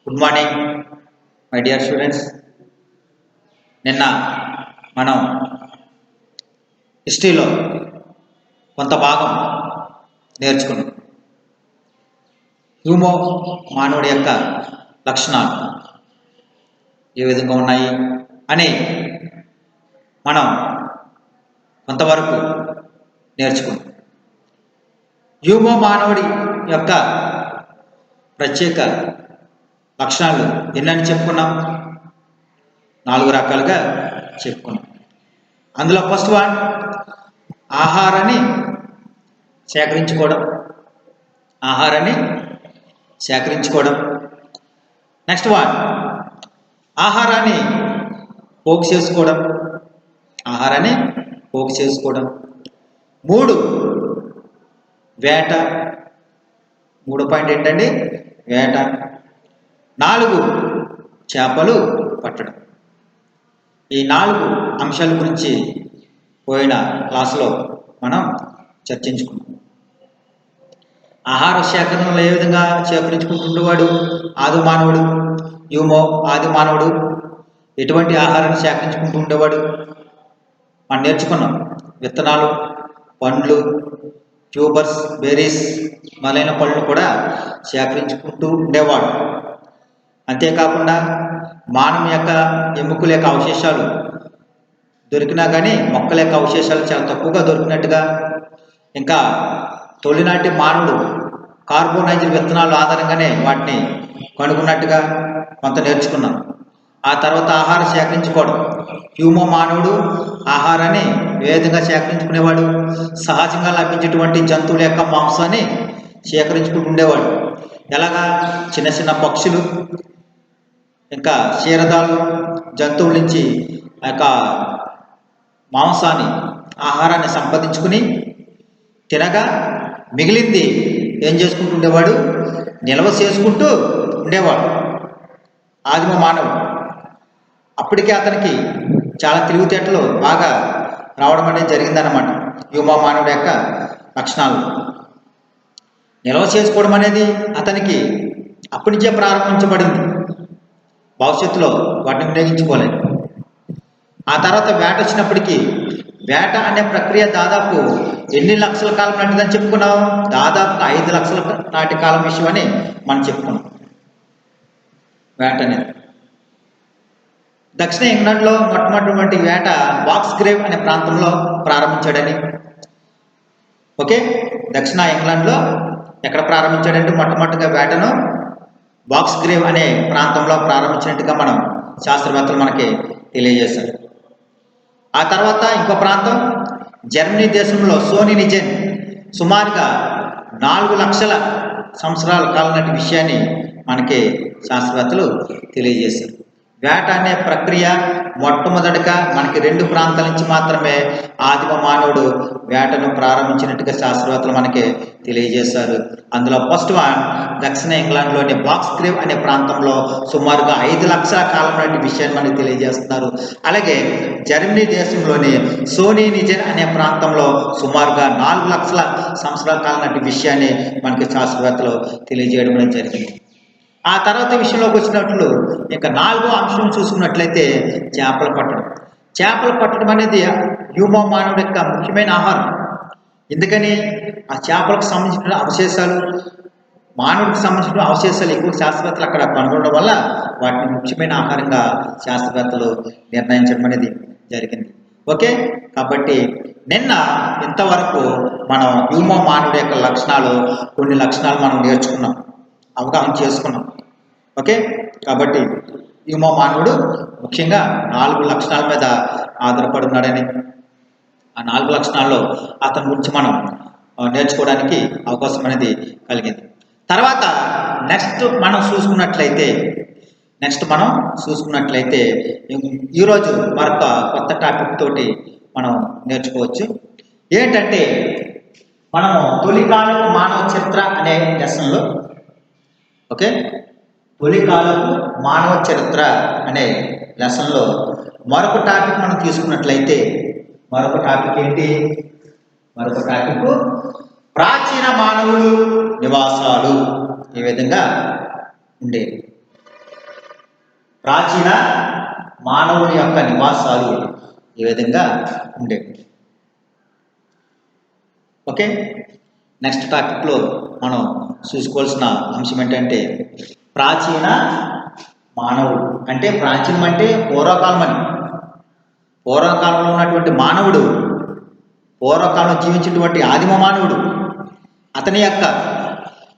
Good morning my dear students. నిన్న మనం హిస్టరీలో కొంత భాగం నేర్చుకున్నాం. హ్యూమో మానవుడి యొక్క లక్షణాలు ఏ విధంగా ఉన్నాయి అని మనం కొంతవరకు నేర్చుకున్నాం. హ్యూమో మానవుడి యొక్క ప్రత్యేక లక్షణాలు ఎన్నని చెప్పుకున్నాం? 4 రకాలుగా చెప్పుకున్నాం. అందులో ఫస్ట్ వన్ ఆహారాన్ని సేకరించుకోవడం. నెక్స్ట్ వన్ ఆహారాన్ని పోగు చేసుకోవడం. 3 వేట. 3 పాయింట్ ఏంటండి? వేట. 4 చేపలు పట్టడం. ఈ 4 అంశాల గురించి పోయిన క్లాసులో మనం చర్చించుకున్నాం. ఆహార సేకరణలో ఏ విధంగా సేకరించుకుంటుండేవాడు ఆది మానవుడు? ఆది మానవుడు ఎటువంటి ఆహారాన్ని సేకరించుకుంటూ ఉండేవాడు మనం నేర్చుకున్నాం. విత్తనాలు, పండ్లు, ట్యూబర్స్, బెర్రీస్ మొదలైన పళ్ళు కూడా సేకరించుకుంటూ ఉండేవాడు. అంతేకాకుండా మానవ యొక్క ఎముకల యొక్క అవశేషాలు దొరికినా కానీ మొక్కల యొక్క అవశేషాలు చాలా తక్కువగా దొరికినట్టుగా, ఇంకా తొలినాటి మానవుడు కార్బోనైజ్డ్ విత్తనాలు ఆధారంగానే వాటిని కనుగొన్నట్టుగా కొంత నేర్చుకున్నాం. ఆ తర్వాత ఆహారం సేకరించుకోవడం. హ్యూమో మానవుడు ఆహారాన్ని ఏ విధంగా సేకరించుకునేవాడు? సహజంగా లభించేటువంటి జంతువుల యొక్క మాంసాన్ని సేకరించుకుంటూ ఉండేవాడు. ఎలాగా? చిన్న చిన్న పక్షులు, ఇంకా క్షీరదాలు, జంతువుల నుంచి ఆ యొక్క మాంసాన్ని, ఆహారాన్ని సంపాదించుకుని తినగా మిగిలింది ఏం చేసుకుంటూ ఉండేవాడు? నిల్వ చేసుకుంటూ ఉండేవాడు ఆదిమ మానవుడు. అప్పటికే అతనికి చాలా తెలివితేటలు బాగా రావడం అనేది జరిగిందన్నమాట. హ్యూమో మానవుడి యొక్క లక్షణాలు నిల్వ చేసుకోవడం అనేది అతనికి అప్పటి నుంచే ప్రారంభించబడింది. భవిష్యత్తులో వాటిని వినియోగించుకోలేదు. ఆ తర్వాత వేట వచ్చినప్పటికీ వేట అనే ప్రక్రియ దాదాపు ఎన్ని లక్షల కాలం నాటిదని చెప్పుకున్నాం? దాదాపు 5 లక్షల నాటి కాలం విషయం అని మనం చెప్పుకున్నాం. వేట అనేది దక్షిణ ఇంగ్లాండ్లో మొట్టమొదటి వేట బాక్స్ గ్రేవ్ అనే ప్రాంతంలో ప్రారంభించాడని. ఓకే, దక్షిణ ఇంగ్లాండ్లో ఎక్కడ ప్రారంభించాడంటే మొట్టమొదటిగా వేటను బాక్స్ గ్రేవ్ అనే ప్రాంతంలో ప్రారంభించినట్టుగా మనం శాస్త్రవేత్తలు మనకి తెలియజేశారు. ఆ తర్వాత ఇంకో ప్రాంతం జర్మనీ దేశంలో సోనినిజెన్ సుమారుగా 4 లక్షల సంవత్సరాల కాలం నాటి విషయాన్ని మనకి శాస్త్రవేత్తలు తెలియజేశారు. వేట అనే ప్రక్రియ మొట్టమొదటిగా మనకి 2 ప్రాంతాల నుంచి మాత్రమే ఆదిమ మానవుడు వేటను ప్రారంభించినట్టుగా శాస్త్రవేత్తలు మనకి తెలియజేశారు. అందులో ఫస్ట్ వన్ దక్షిణ ఇంగ్లాండ్లోని బాక్స్ గ్రేవ్ అనే ప్రాంతంలో సుమారుగా 5 లక్షల కాలం నాటి విషయాన్ని మనకి తెలియజేస్తున్నారు. అలాగే జర్మనీ దేశంలోని సోనినిజెన్ అనే ప్రాంతంలో సుమారుగా 4 లక్షల సంవత్సరాల కాలం నాటి విషయాన్ని మనకి శాస్త్రవేత్తలు తెలియజేయడం అనేది జరిగింది. ఆ తర్వాత విషయంలోకి వచ్చినట్లు ఇంకా 4వ అంశం చూసుకున్నట్లయితే చేపలు పట్టడం అనేది హ్యూమో మానవుడి యొక్క ముఖ్యమైన ఆహారం. ఎందుకని? ఆ చేపలకు సంబంధించిన అవశేషాలు, మానవుడికి సంబంధించిన అవశేషాలు ఎక్కువ శాస్త్రవేత్తలు అక్కడ కనుగొనడం వల్ల వాటిని ముఖ్యమైన ఆహారంగా శాస్త్రవేత్తలు నిర్ణయించడం అనేది జరిగింది. ఓకే, కాబట్టి నిన్న ఇంతవరకు మనం హ్యూమో మానవుడి యొక్క కొన్ని లక్షణాలు మనం నేర్చుకున్నాం, అవగాహన చేసుకున్నాం. ఓకే, కాబట్టి హ్యూమో మానవుడు ముఖ్యంగా 4 లక్షణాల మీద ఆధారపడి ఉన్నాడని, ఆ 4 లక్షణాల్లో అతని గురించి మనం నేర్చుకోవడానికి అవకాశం అనేది కలిగింది. తర్వాత నెక్స్ట్ మనం చూసుకున్నట్లయితే ఈరోజు మరొక కొత్త టాపిక్ తోటి మనం నేర్చుకోవచ్చు. ఏంటంటే మనము తొలికాలపు మానవ చరిత్ర అనే లెసన్లో, ఓకే, తొలికాలపు మానవ చరిత్ర అనే లెసన్లో మరొక టాపిక్ మనం తీసుకున్నట్లయితే మరొక టాపిక్ ఏంటి? ప్రాచీన మానవులు నివాసాలు ఏ విధంగా ఉండేవి. ప్రాచీన మానవుని యొక్క నివాసాలు ఈ విధంగా ఉండేవి. ఓకే, నెక్స్ట్ టాపిక్లో మనం చూసుకోవాల్సిన అంశం ఏంటంటే ప్రాచీన మానవుడు. అంటే ప్రాచీనం అంటే పూర్వకాలం అని. పూర్వకాలంలో ఉన్నటువంటి మానవుడు, పూర్వకాలంలో జీవించినటువంటి ఆదిమ మానవుడు, అతని యొక్క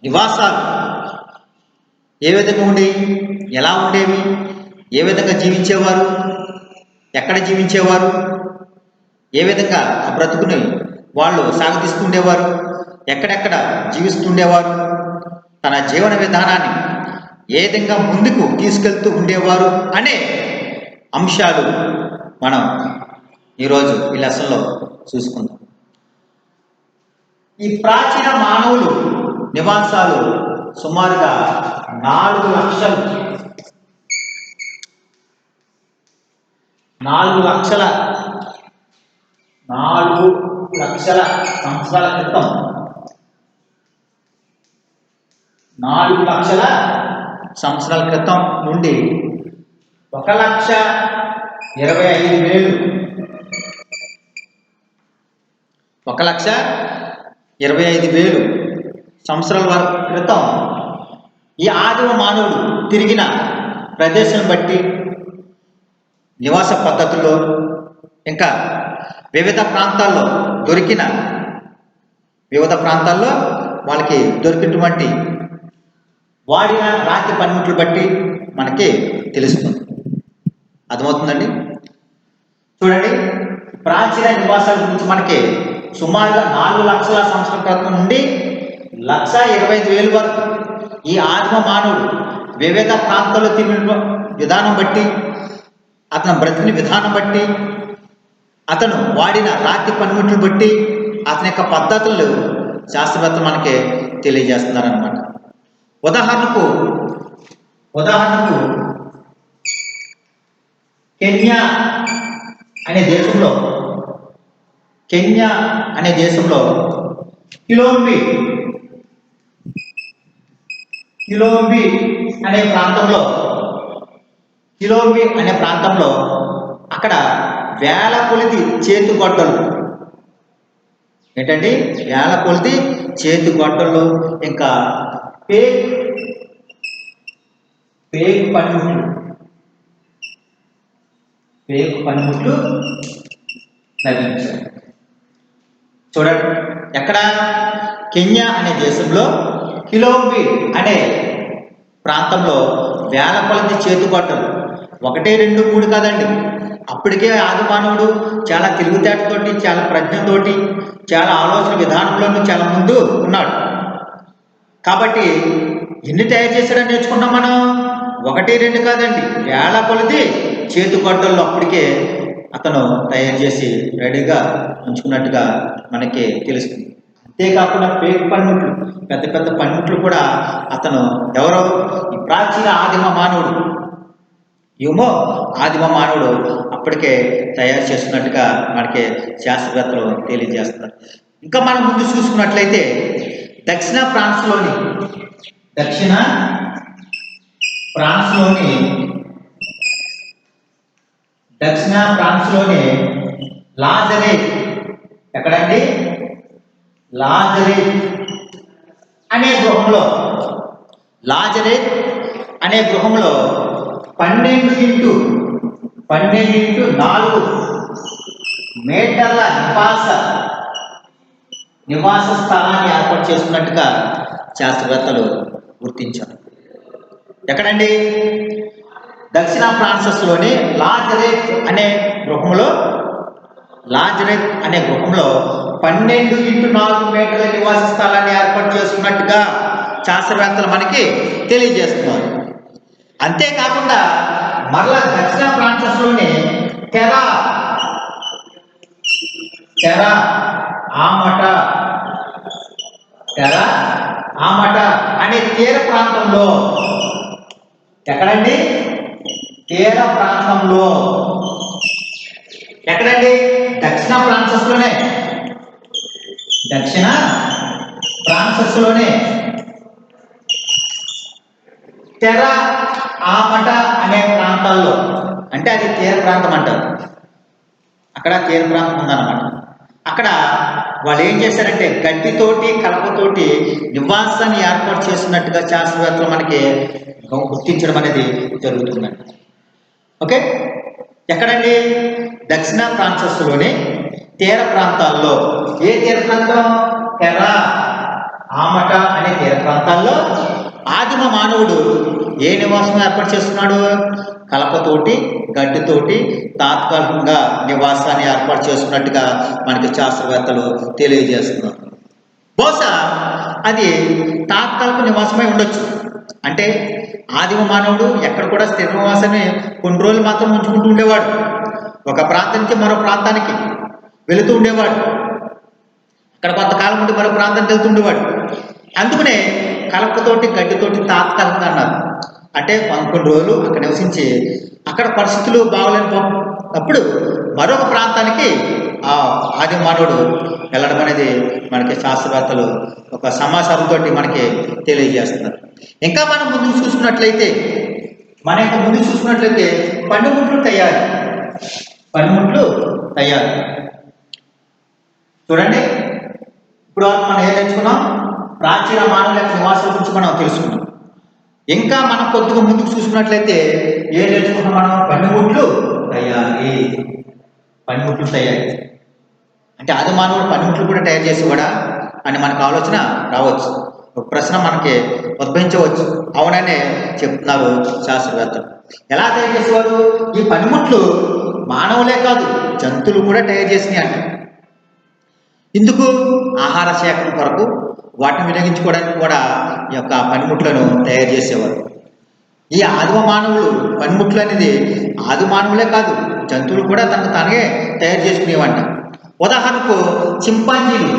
నివాసాలు ఏ విధంగా ఉండేవి, ఎలా ఉండేవి, ఏ విధంగా జీవించేవారు, ఎక్కడ జీవించేవారు, ఏ విధంగా ఆ బ్రతుకుని వాళ్ళు సాగతీస్తుండేవారు, ఎక్కడెక్కడ జీవిస్తుండేవారు, తన జీవన విధానాన్ని ఏ విధంగా ముందుకు తీసుకెళ్తూ ఉండేవారు అనే అంశాలు మనం ఈరోజు ఈ లెసన్లో చూసుకుందాం. ఈ ప్రాచీన మానవులు నివాసాలు సుమారుగా 4 లక్షల 4 లక్షల సంవత్సరాల క్రితం 4 లక్షల సంవత్సరాల క్రితం నుండి 1,25,000 1,25,000 సంవత్సరాల క్రితం ఈ ఆదిమ మానవుడు తిరిగిన ప్రదేశం బట్టి, నివాస పద్ధతుల్లో, ఇంకా వివిధ ప్రాంతాల్లో వాళ్ళకి దొరికినటువంటి వాడిన రాతి పనిముట్లు బట్టి మనకి తెలుస్తుంది. అర్థమవుతుందండి? చూడండి, ప్రాచీన నివాసాల గురించి మనకి సుమారుగా 4 లక్షల సంవత్సరాల క్రితం నుండి 1,25,000 వరకు ఈ ఆదిమ మానవుడు వివిధ ప్రాంతాల్లో తిరిగిన విధానం బట్టి, అతను బ్రతికిన విధానం బట్టి, అతను వాడిన రాతి పనిముట్లు బట్టి, అతని యొక్క పద్ధతులు శాస్త్రవేత్తలు మనకి తెలియజేస్తున్నారన్నమాట. ఉదాహరణకు కెన్యా అనే దేశంలో కిలోంబి అనే ప్రాంతంలో అక్కడ వేల కొలిది చేతిగొడ్డలు, ఏంటండి, వేల కొలిది చేతిగొడ్డలు, ఇంకా పేక్ పనిముట్లు లభించాయి. చూడండి, ఎక్కడ కెన్యా అనే దేశంలో కిలోంబి అనే ప్రాంతంలో వేల కొలది చేతిగొడ్డలు, 1, 2, 3 కాదండి. అప్పటికే ఆదిమానవుడు చాలా తెలివితేటతోటి, చాలా ప్రజ్ఞతోటి, చాలా ఆలోచన విధానంలోనూ చాలా ముందు ఉన్నాడు. కాబట్టి ఎన్ని తయారు చేశాడని నేర్చుకున్నాం మనం. 1, 2 కాదండి, వేల కొలది చేతిగొడ్డలు అప్పటికే అతను తయారు చేసి రెడీగా ఉంచుకున్నట్టుగా మనకి తెలుస్తుంది. అంతేకాకుండా పేక్ పనిముట్లు, పెద్ద పెద్ద పనిముట్లు కూడా అతను ఎవరో ఈ ప్రాచీన ఆదిమ మానవుడు అప్పటికే తయారు చేస్తున్నట్టుగా మనకి శాస్త్రవేత్తలు తెలియజేస్తున్నారు. ఇంకా మనం ముందు చూసుకున్నట్లయితే దక్షిణ ఫ్రాన్స్లోని లాజరేట్, ఎక్కడండి, లాజరేట్ అనే గృహంలో 12x4 మీటర్ల నివాస స్థలాన్ని ఏర్పాటు చేసుకున్నట్టుగా శాస్త్రవేత్తలు గుర్తించారు. ఎక్కడండి, దక్షిణ ఫ్రాన్స్లోని లాజరేట్ అనే గృహంలో 12x4 మీటర్ల నివాస స్థలాన్ని ఏర్పాటు చేసుకున్నట్టుగా శాస్త్రవేత్తలు మనకి తెలియజేస్తున్నారు. అంతేకాకుండా మరలా దక్షిణ ఫ్రాన్స్లోని టెరా ఆమట అనే తీర ప్రాంతంలో, ఎక్కడండి, తీర ప్రాంతంలో, ఎక్కడండి, దక్షిణ ఫ్రాన్స్లోనే టెరా ఆమట అనే ప్రాంతం ప్రాంతాల్లో, అంటే అది తీర ప్రాంతం అంటారు, అక్కడ తీర ప్రాంతం ఉందన్నమాట. అక్కడ వాళ్ళు ఏం చేశారంటే గడ్డితోటి కలపతోటి నివాసాన్ని ఏర్పాటు చేస్తున్నట్టుగా శాస్త్రవేత్తలు మనకి గుర్తించడం అనేది జరుగుతుందండి. ఓకే, ఎక్కడండి? దక్షిణ ఫ్రాన్సస్లోని తీర ప్రాంతాల్లో. ఏ తీర ప్రాంతం? టెర్రా ఆమట అనే తీర ప్రాంతాల్లో ఆదిమ మానవుడు ఏ నివాసం ఏర్పాటు చేస్తున్నాడు? కలపతోటి గడ్డితోటి తాత్కాలికంగా నివాసాన్ని ఏర్పాటు చేసుకున్నట్టుగా మనకి శాస్త్రవేత్తలు తెలియజేస్తున్నారు. బహుశా అది తాత్కాలిక నివాసమై ఉండొచ్చు. అంటే ఆదిమ మానవుడు ఎక్కడ కూడా స్థిర నివాసాన్ని కొన్ని రోజులు మాత్రం ఉంచుకుంటూ ఉండేవాడు. ఒక ప్రాంతం నుంచి మరో ప్రాంతానికి వెళుతూ ఉండేవాడు. అక్కడ కొంతకాలం ఉండి మరో ప్రాంతానికి వెళ్తుండేవాడు. అందుకనే కలపతోటి గడ్డితోటి తాత్కాలికంగా అన్నారు. అంటే కొన్ని రోజులు అక్కడ నివసించి అక్కడ పరిస్థితులు బాగోలేనప్పుడు మరొక ప్రాంతానికి ఆ ఆది మానవుడు వెళ్ళడం అనేది మనకి శాస్త్రవేత్తలు ఒక సమాచారంతో మనకి తెలియజేస్తున్నారు. ఇంకా మనం ముందుకు చూసుకున్నట్లయితే పనిముట్లు తయారు చూడండి. ఇప్పుడు మనం ఏం నేర్చుకున్నాం? ప్రాచీన మానవుల యొక్క నివాసాల గురించి మనం తెలుసుకున్నాం. ఇంకా మనం కొద్దిగా ముందుకు చూసుకున్నట్లయితే ఏం నేర్చుకున్నాం మనం? పనిముట్లు తయారీ. అంటే ఆది మానవుడు పనిముట్లు కూడా తయారు చేసేవాడా అని మనకు ఆలోచన రావచ్చు. ఒక ప్రశ్న మనకి ఉద్భవించవచ్చు. అవుననే చెప్తున్నారు శాస్త్రవేత్తలు. ఎలా తయారు చేసేవారు? ఈ పనిముట్లు మానవులే కాదు జంతువులు కూడా తయారు చేసినాయి అంట. ఇందుకు ఆహార సేకరణ కొరకు వాటిని వినియోగించుకోవడానికి కూడా ఈ యొక్క పనిముట్లను తయారు చేసేవారు. ఈ ఆదిమ మానవులు పనిముట్లు అనేది ఆది మానవులే కాదు జంతువులు కూడా తనకు తానే తయారు చేసుకునేవంట. ఉదాహరణకు చింపాంజీలు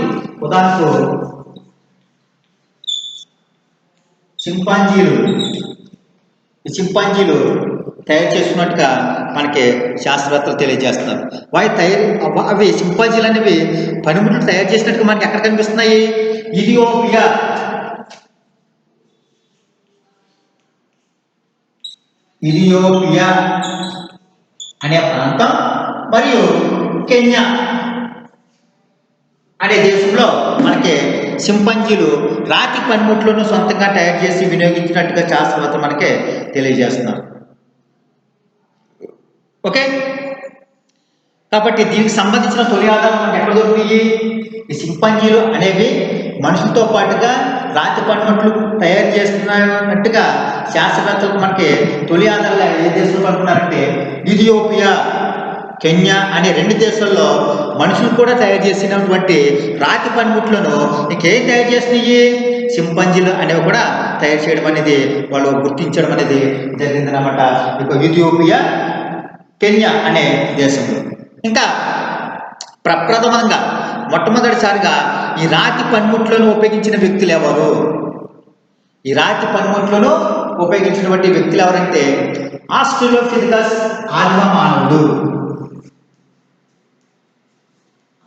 తయారు చేసుకున్నట్టుగా మనకి శాస్త్రవేత్తలు తెలియజేస్తున్నారు. అవి చింపాంజీలు అనేవి పనిముట్లు తయారు చేసినట్టుగా మనకి ఎక్కడ కనిపిస్తున్నాయి? ఇథియోపియా అనే ప్రాంతం మరియు కెన్యా అనే దేశంలో మనకి చింపాంజీలు రాతి పనిముట్లను సొంతంగా తయారు చేసి వినియోగించినట్టుగా శాస్త్రవేత్తలు మనకి తెలియజేస్తున్నారు. ఓకే, కాబట్టి దీనికి సంబంధించిన తొలి ఆధారం మనకి ఎక్కడ దొరుకుతాయి? ఈ చింపాంజీలు అనేవి మనుషులతో పాటుగా రాతి పనిముట్లు తయారు చేస్తున్నట్టుగా శాస్త్రవేత్తలకు మనకి తొలి ఆధారాలు ఏ దేశంలో పడుతున్నారంటే ఇథియోపియా, కెన్యా అనే రెండు దేశాల్లో మనుషులు కూడా తయారు చేసినటువంటి రాతి పనిముట్లను ఇంకేం తయారు చేసినాయి? చింపాంజీలు అనేవి కూడా తయారు చేయడం అనేది వాళ్ళు గుర్తించడం అనేది జరిగిందన్నమాట. ఇక ఇథియోపియా, కెన్యా అనే దేశంలో. ఇంకా ప్రప్రథమంగా మొట్టమొదటిసారిగా ఈ రాతి పనిముట్లను ఉపయోగించిన వ్యక్తులు ఎవరు? ఈ రాతి పనిముట్లను ఉపయోగించినటువంటి వ్యక్తులు ఎవరంటే ఆస్ట్రలోపిథెకస్ ఆదిమ మానవుడు.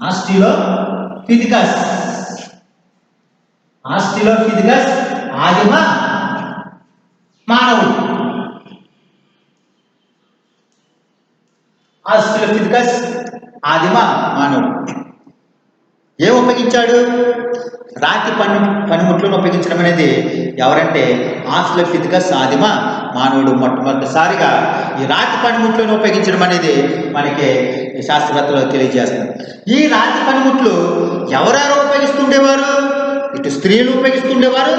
ఆస్ట్రలోపిథెకస్ ఆదిమ మానవుడు. ఆస్ట్రలోపిథెకస్ ఆదిమ మానవుడు ఏం ఉపయోగించాడు? రాతి పనిముట్లను ఉపయోగించడం అనేది ఎవరంటే ఆస్ట్రలోపిథెకస్ ఆదిమ మానవుడు మొట్టమొదటిసారిగా ఈ రాతి పనిముట్లను ఉపయోగించడం అనేది మనకి శాస్త్రవేత్తలు తెలియజేస్తారు. ఈ రాతి పనిముట్లు ఎవరెవరు ఉపయోగిస్తుండేవారు? ఇటు స్త్రీలు ఉపయోగిస్తుండేవారు,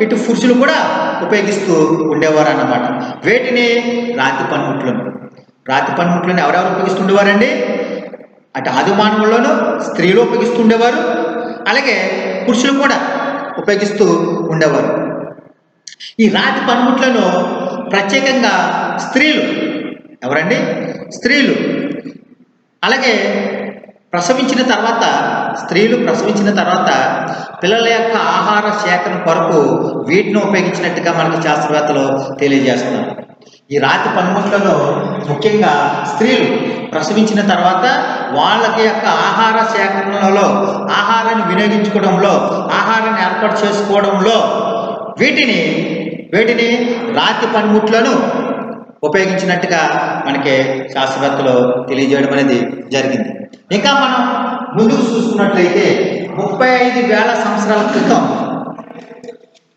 ఇటు పురుషులు కూడా ఉపయోగిస్తూ ఉండేవారు అన్నమాట. వేటిని? రాతి పనిముట్లను ఎవరెవరు ఉపయోగిస్తుండేవారండి? అటు ఆది మానవుల్లోనూ స్త్రీలు ఉపయోగిస్తుండేవారు, అలాగే పురుషులు కూడా ఉపయోగిస్తూ ఉండేవారు. ఈ రాతి పనిముట్లను ప్రత్యేకంగా స్త్రీలు ఎవరండి? స్త్రీలు. అలాగే స్త్రీలు ప్రసవించిన తర్వాత పిల్లల యొక్క ఆహార సేకరణ కొరకు వీటిని ఉపయోగించినట్టుగా మనకు శాస్త్రవేత్తలు తెలియజేస్తున్నారు. ఈ రాతి పనిముట్లలో ముఖ్యంగా స్త్రీలు ప్రసవించిన తర్వాత వాళ్ళకి యొక్క ఆహార సేకరణలో, ఆహారాన్ని వినియోగించుకోవడంలో, ఆహారాన్ని ఏర్పాటు చేసుకోవడంలో వీటిని రాతి పనిముట్లను ఉపయోగించినట్టుగా మనకి శాస్త్రవేత్తలు తెలియజేయడం అనేది జరిగింది. ఇంకా మనం ముందుకు చూసుకున్నట్లయితే 35,000 సంవత్సరాల క్రితం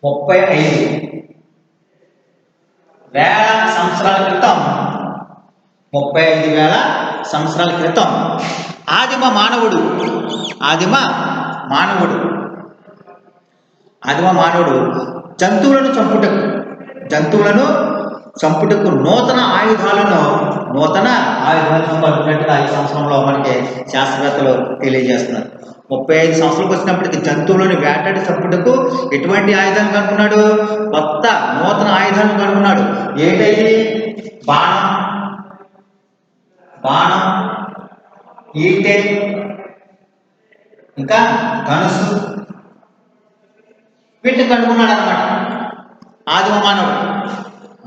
35,000 సంవత్సరాల క్రితం 35,000 సంవత్సరాల క్రితం ఆదిమ మానవుడు జంతువులను చంపుటకు నూతన ఆయుధాలను కనుగొన్నట్టుగా ఈ సంవత్సరంలో మనకి శాస్త్రవేత్తలు తెలియజేస్తున్నారు. 35 సంవత్సరాలకు వచ్చినప్పటికీ జంతువులను వేటాడి చంపుటకు ఎటువంటి ఆయుధాలను కనుక్కున్నాడు? కొత్త నూతన ఆయుధాలను కనుక్కున్నాడు. ఏంటది? బాణం, ఈటె, ఇంకా ధనుసు, వీటిని కనుక్కున్నాడు అన్నమాట ఆదిమ మానవుడు.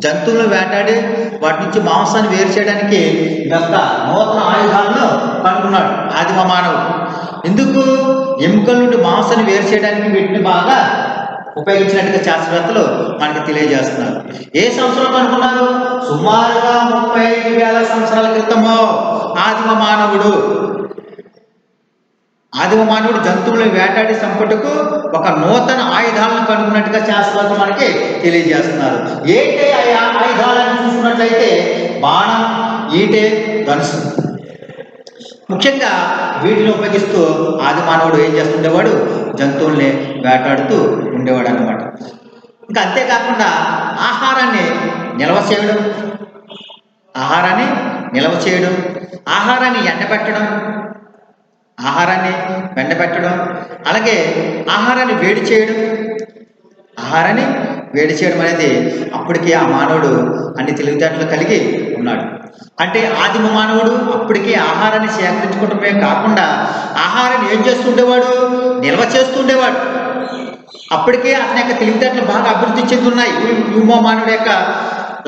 జంతువులను వేటాడి వాటి నుంచి మాంసాన్ని వేరు చేయడానికి ఇదంతా నూతన ఆయుధాలను కనుక్కున్నాడు ఆదిమ మానవుడు. ఎందుకు? ఎముకల నుండి మాంసాన్ని వేరు చేయడానికి వీటిని బాగా ఉపయోగించినట్టుగా శాస్త్రవేత్తలు మనకి తెలియజేస్తున్నారు. ఏ సంవత్సరం కనుక్కున్నారు? సుమారుగా 35,000 సంవత్సరాల క్రితము ఆదిమ మానవుడు జంతువులను వేటాడి చంపుటకు ఒక నూతన ఆయుధాలను కనుక్కున్నట్టుగా శాస్త్రవేత్తలు మనకి తెలియజేస్తున్నారు. ఏంటి ఆయుధాలను చూసుకున్నట్లయితే బాణం, ఈటె, ధనుసు. ముఖ్యంగా వీటిని ఉపయోగిస్తూ ఆది మానవుడు ఏం చేస్తుండేవాడు? జంతువుల్ని వేటాడుతూ ఉండేవాడు అన్నమాట. ఇంకా అంతేకాకుండా ఆహారాన్ని నిల్వ చేయడం, ఆహారాన్ని ఎండబెట్టడం, అలాగే ఆహారాన్ని వేడి చేయడం అనేది అప్పటికే ఆ మానవుడు అన్ని తెలివితేటలు కలిగి ఉన్నాడు. అంటే ఆదిమ మానవుడు అప్పటికే ఆహారాన్ని సేకరించుకోవడమే కాకుండా ఆహారాన్ని ఏం చేస్తుండేవాడు? నిల్వ చేస్తుండేవాడు. అప్పటికే అతని యొక్క తెలివితేటలు బాగా అభివృద్ధి చెందున్నాయి. హ్యూమో మానవుడి యొక్క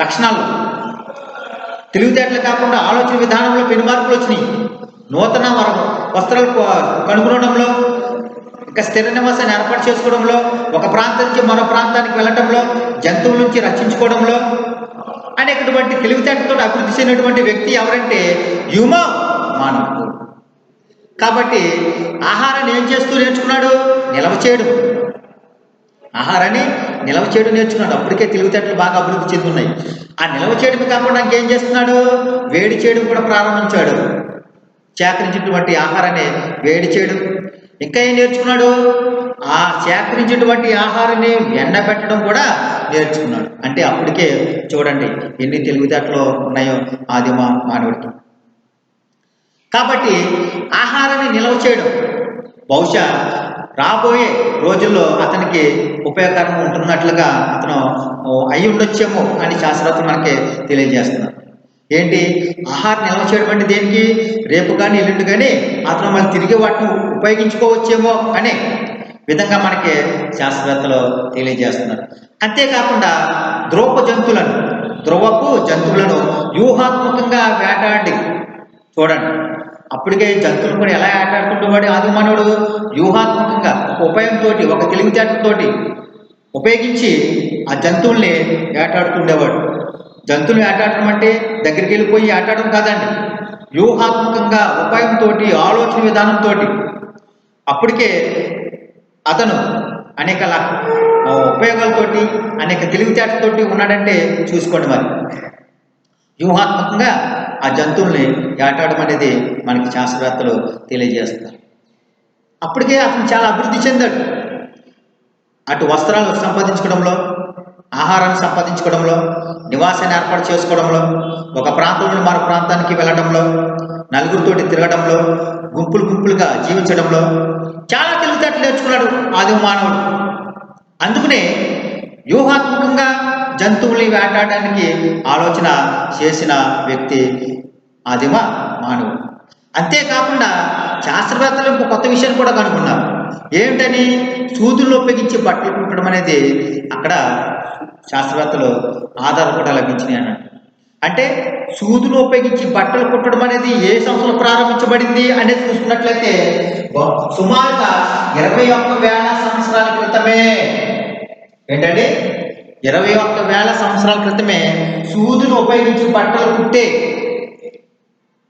లక్షణాలు తెలివితేటలు కాకుండా ఆలోచన విధానంలో పెను మార్పులు వచ్చినాయి. నూతన వస్త్రాలు కనుగొనడంలో, ఇంకా స్థిర నివాసాన్ని ఏర్పాటు చేసుకోవడంలో, ఒక ప్రాంతం నుంచి మరో ప్రాంతానికి వెళ్ళటంలో, జంతువుల నుంచి రక్షించుకోవడంలో అనేటువంటి తెలివితేటలతో అభివృద్ధి చెందినటువంటి వ్యక్తి ఎవరంటే హ్యూమో మానవుడు. కాబట్టి ఆహారాన్ని ఏం చేస్తూ నేర్చుకున్నాడు? నిల్వ చేయడం నేర్చుకున్నాడు. అప్పటికే తెలివితేటలు బాగా అభివృద్ధి చెందున్నాయి. ఆ నిల్వ చేయడం కాకుండా ఇంకేం చేస్తున్నాడు? వేడి చేయడం కూడా ప్రారంభించాడు. సేకరించినటువంటి ఆహారాన్ని వేడి చేయడం. ఇంకా ఏం నేర్చుకున్నాడు? ఆ సేకరించినటువంటి ఆహారాన్ని ఎండబెట్టడం కూడా నేర్చుకున్నాడు. అంటే అప్పటికే చూడండి ఎన్ని తెలివితేటలు ఉన్నాయో ఆదిమ మానవుడికి. కాబట్టి ఆహారాన్ని నిల్వ చేయడం బహుశా రాబోయే రోజుల్లో అతనికి ఉపయోగకరంగా ఉంటున్నట్లుగా అతను అయి ఉండొచ్చేమో అని శాస్త్రవేత్తలు మనకి తెలియజేస్తున్నారు. ఏంటి? ఆహారం నిల్వ చేయడం అంటే దేనికి? రేపు కానీ ఎల్లుండి కానీ అతను మళ్ళీ తిరిగి వాటిని ఉపయోగించుకోవచ్చేమో అనే విధంగా మనకి శాస్త్రవేత్తలు తెలియజేస్తున్నారు. అంతేకాకుండా ధ్రువపు జంతువులను వ్యూహాత్మకంగా వేటాడి చూడండి. అప్పటికే జంతువులు కూడా ఎలా వేటాడుతుండేవాడు ఆది మానవుడు? వ్యూహాత్మకంగా ఒక తెలివితేటతోటి ఉపయోగించి ఆ జంతువుల్ని వేటాడుతుండేవాడు. జంతువులు వేటాడటం అంటే దగ్గరికి వెళ్ళిపోయి వేటాడడం కాదండి. వ్యూహాత్మకంగా ఉపాయంతో, ఆలోచన విధానంతో అప్పటికే అతను అనేక ఉపయోగాలతోటి, అనేక తెలివితేటతోటి ఉన్నాడంటే చూసుకోండి. మరి వ్యూహాత్మకంగా ఆ జంతువుల్ని వేటాడడం అనేది మనకి శాస్త్రవేత్తలు తెలియజేస్తారు. అప్పటికే అతను చాలా అభివృద్ధి చెందాడు. అటు వస్త్రాలు సంపాదించుకోవడంలో, ఆహారాన్ని సంపాదించుకోవడంలో, నివాసాన్ని ఏర్పాటు చేసుకోవడంలో, ఒక ప్రాంతం నుండి మరో ప్రాంతానికి వెళ్ళడంలో, నలుగురితోటి తిరగడంలో, గుంపులుగా జీవించడంలో చాలా తెలివితేటలు నేర్చుకున్నాడు ఆదిమ మానవుడు. అందుకనే వ్యూహాత్మకంగా జంతువుల్ని వేటాడడానికి ఆలోచన చేసిన వ్యక్తి ఆదిమ మానవుడు. అంతేకాకుండా శాస్త్రవేత్తలు ఇంకో కొత్త విషయాన్ని కూడా కనుగొన్నారు. ఏమిటని? సూదులను ఉపయోగించి బట్టలు కుట్టడం అనేది అక్కడ శాస్త్రవేత్తలు ఆధారాలు కూడా లభించినాయి అన్నాడు. అంటే సూదును ఉపయోగించి బట్టలు కుట్టడం అనేది ఏ సంవత్సరం ప్రారంభించబడింది అనేది చూసుకున్నట్లయితే సుమారుగా 21,000 సంవత్సరాల క్రితమే. ఏంటండి? 21,000 సంవత్సరాల క్రితమే సూదును ఉపయోగించి బట్టలు కుట్టే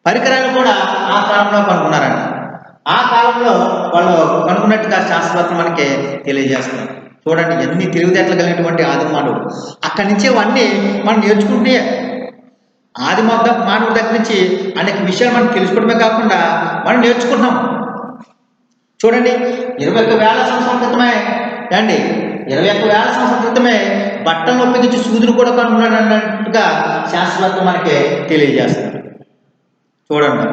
పరికరాలు కూడా ఆ కాలంలో కనుక్కున్నారంట. ఆ కాలంలో వాళ్ళు కనుక్కున్నట్టుగా శాస్త్రవేత్తలు మనకి తెలియజేస్తున్నారు. చూడండి ఎన్ని తెలివితేటలు కలిగినటువంటి ఆది మానవుడు. అక్కడి నుంచి అవన్నీ మనం నేర్చుకుంటే ఆది మానవుడి దగ్గర నుంచి అనేక విషయాలు మనం తెలుసుకోవడమే కాకుండా మనం నేర్చుకుంటున్నాం. చూడండి 21,000 సంవత్సరాల క్రితమే అండి 21,000 సంవత్సరాల క్రితమే బట్టలను ఉపయోగించి సూదును కూడా కనుక్కున్నాడు అన్నట్టుగా శాస్త్రవేత్తలు మనకి తెలియజేస్తారు. చూడండి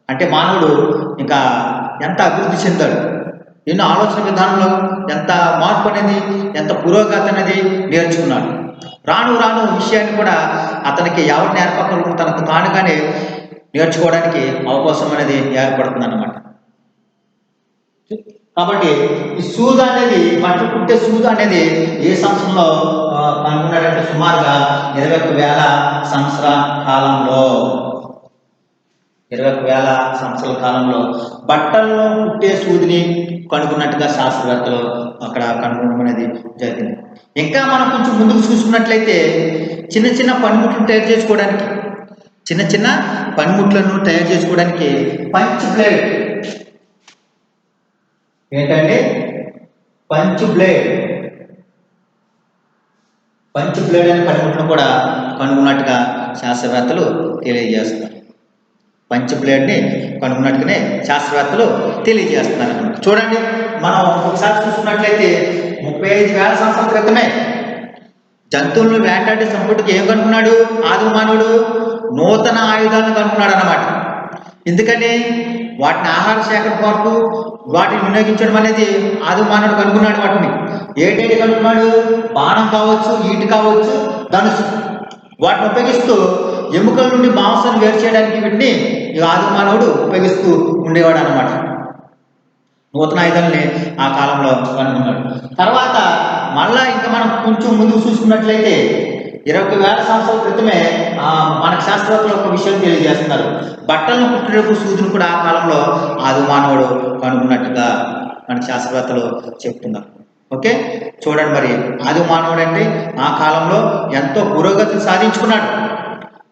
అంటే మానవుడు ఇంకా ఎంత అభివృద్ధి చెందాడు, ఎన్నో ఆలోచన విధానంలో ఎంత మార్పు అనేది, ఎంత పురోగతి అనేది నేర్చుకున్నాడు. రాను రాను విషయాన్ని కూడా అతనికి ఎవరు నేర్పకలు తనకు తానుగానే నేర్చుకోవడానికి అవకాశం అనేది ఏర్పడుతుంది అన్నమాట. కాబట్టి ఈ సూదు అనేది బట్టలు కుట్టే సూదు అనేది ఏ సంవత్సరంలో కనుక్కున్నాడంటే సుమారుగా 21,000 సంవత్సరాల కాలంలో 21,000 సంవత్సరాల కాలంలో బట్టల్లో కుట్టే సూదిని కనుక్కున్నట్టుగా శాస్త్రవేత్తలు అక్కడ కనుగొనడం అనేది జరిగింది. ఇంకా మనం కొంచెం ముందుకు చూసుకున్నట్లయితే చిన్న చిన్న పనిముట్లను తయారు చేసుకోవడానికి పంచ్ బ్లేడ్ ఏంటంటే పంచ్ బ్లేడ్ అనే పనిముట్లను కూడా కనుగొన్నట్టుగా శాస్త్రవేత్తలు తెలియజేస్తారు. పంచ్ బ్లేడ్ని కనుగొన్నట్టుగానే శాస్త్రవేత్తలు తెలియజేస్తున్నారు అన్నమాట. చూడండి మనం ఒకసారి చూసుకున్నట్లయితే 35,000 సంవత్సరాల క్రితమే జంతువులను వేటాడి చంపుటకు ఏం కనుక్కున్నాడు ఆది మానవుడు? నూతన ఆయుధాలను కనుక్కున్నాడు అన్నమాట. ఎందుకని వాటిని ఆహార సేకరణ కొరకు వాటిని వినియోగించడం అనేది ఆది మానవుడు కనుక్కున్నాడు. వాటిని ఏంటంటే కనుక్కున్నాడు? బాణం కావచ్చు, ఈటు కావచ్చు, ధనుసు, వాటిని ఉపయోగిస్తూ ఎముకల నుండి మాంసాన్ని వేరు చేయడానికి వీటిని ఈ ఆది మానవుడు ఉపయోగిస్తూ ఉండేవాడు అన్నమాట. నూతన ఆయుధాలని ఆ కాలంలో కనుక్కున్నాడు. తర్వాత మళ్ళా ఇంకా మనం కొంచెం ముందుకు చూసుకున్నట్లయితే 21,000 సంవత్సరాల క్రితమే మనకు శాస్త్రవేత్తలు ఒక విషయం తెలియజేస్తున్నారు. బట్టలను కుట్టినప్పుడు సూదును కూడా ఆ కాలంలో ఆది మానవుడు కనుక్కున్నట్టుగా మనకు శాస్త్రవేత్తలు చెప్తున్నారు. ఓకే, చూడండి మరి ఆది మానవుడు అంటే ఆ కాలంలో ఎంతో పురోగతిని సాధించుకున్నాడు.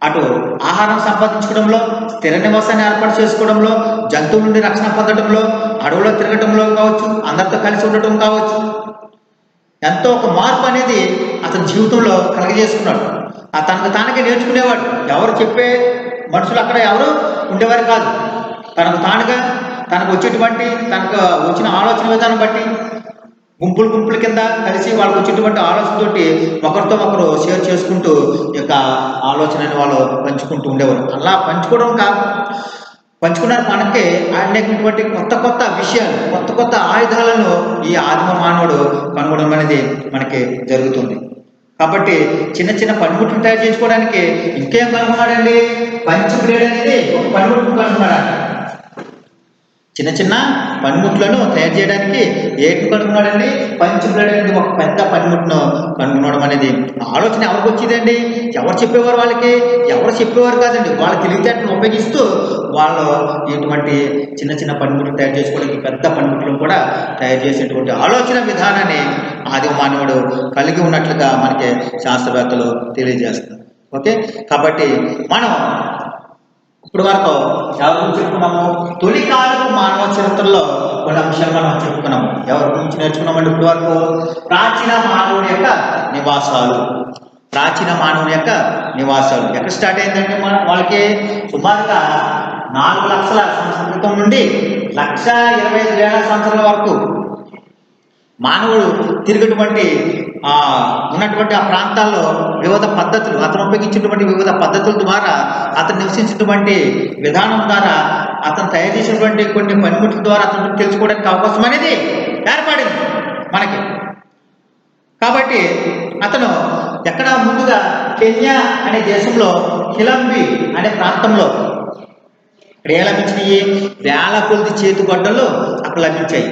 అటు ఆహారం సంపాదించుకోవడంలో, స్థిర నివాసాన్ని ఏర్పాటు చేసుకోవడంలో, జంతువుల నుండి రక్షణ పొందడంలో, అడవులో తిరగటంలో కావచ్చు, అందరితో కలిసి ఉండటం కావచ్చు, ఎంతో ఒక మార్పు అనేది అతని జీవితంలో కలగజేసుకున్నాడు. తనకు తానకే నేర్చుకునేవాడు. ఎవరు చెప్పే మనుషులు అక్కడ ఎవరు ఉండేవారు కాదు. తనకు తానుగా తనకు వచ్చిన ఆలోచన విధానం బట్టి గుంపుల కింద కలిసి వాళ్ళకి వచ్చేటువంటి ఆలోచనతోటి ఒకరితో ఒకరు షేర్ చేసుకుంటూ ఈ యొక్క ఆలోచనని వాళ్ళు పంచుకుంటూ ఉండేవారు. అలా పంచుకున్నారు. మనకి అనేకటువంటి కొత్త విషయాలు, కొత్త ఆయుధాలను ఈ ఆదిమ మానవుడు కనుగొనడం అనేది మనకి జరుగుతుంది. కాబట్టి చిన్న పనిముట్లు తయారు చేసుకోవడానికి ఇంకేం కనుగొన్నాడండి? పంచ్ బ్లేడ్ అనేది ఒక పనిముట్లు కనుగొన్నాడు. చిన్న పనిముట్లను తయారు చేయడానికి ఏంటి కనుక్కున్నాడండి? పంచ్ బ్లేడ్ అనేది ఒక పెద్ద పనిముట్ను కనుగొనడం అనేది ఆలోచన ఎవరికి వచ్చిందండి? ఎవరు చెప్పేవారు? వాళ్ళకి ఎవరు చెప్పేవారు కాదండి. వాళ్ళ తెలివితేటలను ఉపయోగిస్తూ వాళ్ళు ఇటువంటి చిన్న పనిముట్లు తయారు చేసుకోవడానికి పెద్ద పనిముట్లను కూడా తయారు చేసేటువంటి ఆలోచన విధానాన్ని ఆది మానవుడు కలిగి ఉన్నట్లుగా మనకి శాస్త్రవేత్తలు తెలియజేస్తారు. ఓకే, కాబట్టి మనం ఇప్పుడు వరకు ఎవరి గురించి చెప్పుకున్నాము? తొలికాలపు మానవ చరిత్రలో కొన్ని అంశాలు మనం చెప్పుకున్నాము. ఎవరి గురించి నేర్చుకున్నామండి ఇప్పుడు వరకు? ప్రాచీన మానవుని యొక్క నివాసాలు ఎక్కడ స్టార్ట్ అయిందంటే వాళ్ళకి సుమారుగా 4 లక్షల సంవత్సరాల క్రితం నుండి 1,25,000 సంవత్సరాల వరకు మానవుడు తిరిగినటువంటి ఉన్నటువంటి ఆ ప్రాంతాల్లో వివిధ పద్ధతులు, అతను ఉపయోగించినటువంటి వివిధ పద్ధతుల ద్వారా, అతను నివసించినటువంటి విధానం ద్వారా, అతను తయారు చేసినటువంటి కొన్ని పనిముట్ల ద్వారా అతను తెలుసుకోవడానికి అవకాశం అనేది ఏర్పడింది మనకి. కాబట్టి అతను ఎక్కడ ముందుగా కెన్యా అనే దేశంలో కిలంబి అనే ప్రాంతంలో ఇక్కడ ఏ లభించినాయి? వేల కొలది చేతిగొడ్డలు అక్కడ లభించాయి.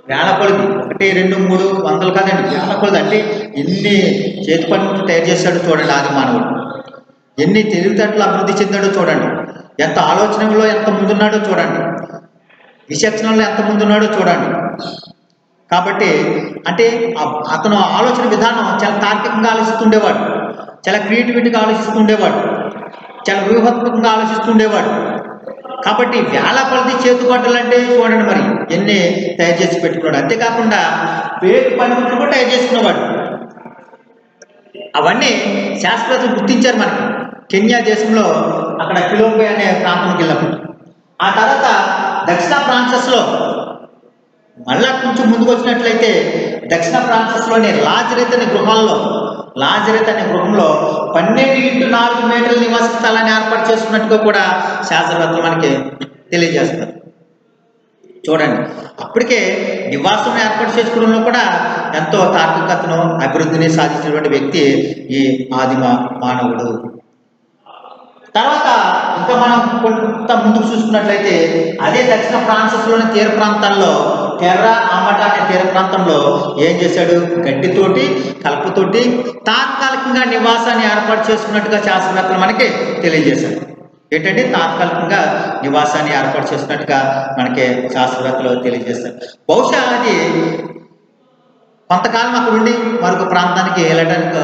వేల కొలది, 1, 2, 3 వందలు కాదండి, వేల కొలది. అంటే ఎన్ని చేతి పనిముట్లు తయారు చేశాడో చూడండి ఆది మానవుడు. ఎన్ని తెలివితేటలు అభివృద్ధి చెందాడో చూడండి. ఎంత ఆలోచనలో ఎంత ముందున్నాడో చూడండి. విచక్షణలో ఎంత ముందున్నాడో చూడండి. కాబట్టి అంటే అతను ఆలోచన విధానం చాలా తార్కికంగా ఆలోచిస్తుండేవాడు, చాలా క్రియేటివిటీగా ఆలోచిస్తుండేవాడు, చాలా వ్యూహాత్మకంగా ఆలోచిస్తుండేవాడు. కాబట్టి వేల కొలది చేతుబట్టలు అంటే చూడండి మరి ఎన్ని తయారు చేసి పెట్టుకున్నాడు. అంతేకాకుండా పేరు పనిముట్లు కూడా తయారు చేసుకునేవాడు. అవన్నీ శాస్త్రవేత్తలు గుర్తించారు మనకి కెన్యా దేశంలో అక్కడ కిలోంబే అనే ప్రాంతంకి వెళ్ళినప్పుడు. ఆ తర్వాత దక్షిణ ఫ్రాన్సెస్లో మళ్ళా కొంచెం ముందుకు వచ్చినట్లయితే దక్షిణ ఫ్రాన్సెస్లోని లాజరెత్ అనే గృహంలో 12x4 మీటర్ల నివాస స్థలాన్ని ఏర్పాటు చేసుకున్నట్టుగా కూడా శాస్త్రవేత్తలు మనకి తెలియజేస్తారు. చూడండి, అప్పటికే నివాసం ఏర్పాటు చేసుకోవడంలో కూడా ఎంతో తార్కికతను అభివృద్ధిని సాధించినటువంటి వ్యక్తి ఈ ఆదిమ మానవుడు. తర్వాత ఇంకా మనం కొంత ముందుకు చూసుకున్నట్లయితే అదే దక్షిణ ఫ్రాన్సెస్లోని తీర ప్రాంతాల్లో టెర్రా ఆమటా అనే తీర ప్రాంతంలో ఏం చేశాడు? గడ్డితోటి కలపతోటి తాత్కాలికంగా నివాసాన్ని ఏర్పాటు చేసుకున్నట్టుగా శాస్త్రవేత్తలు మనకి తెలియజేశారు. ఏంటంటే తాత్కాలికంగా నివాసాన్ని ఏర్పాటు చేసినట్టుగా మనకి శాస్త్రవేత్తలు తెలియజేస్తారు. బహుశా అది కొంతకాలం అక్కడ ఉండి మరొక ప్రాంతానికి వెళ్ళడానికి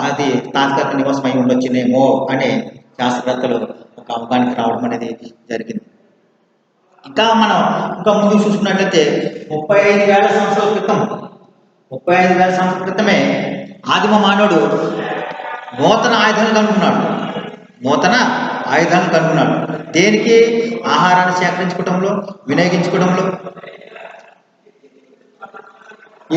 అది తాత్కాలిక నివాసం అయి ఉండొచ్చునేమో అని శాస్త్రవేత్తలు ఒక అవగాహనకి రావడం అనేది జరిగింది. ఇంకా మనం ఇంకా ముందు చూసుకున్నట్లయితే 35,000 సంవత్సరాల క్రితం 35,000 సంవత్సరాల క్రితమే ఆదిమ మానవుడు నూతన ఆయుధాలు కనుగొన్నాడు. దేనికి? ఆహారాన్ని సేకరించుకోవడంలో, వినియోగించుకోవడంలో.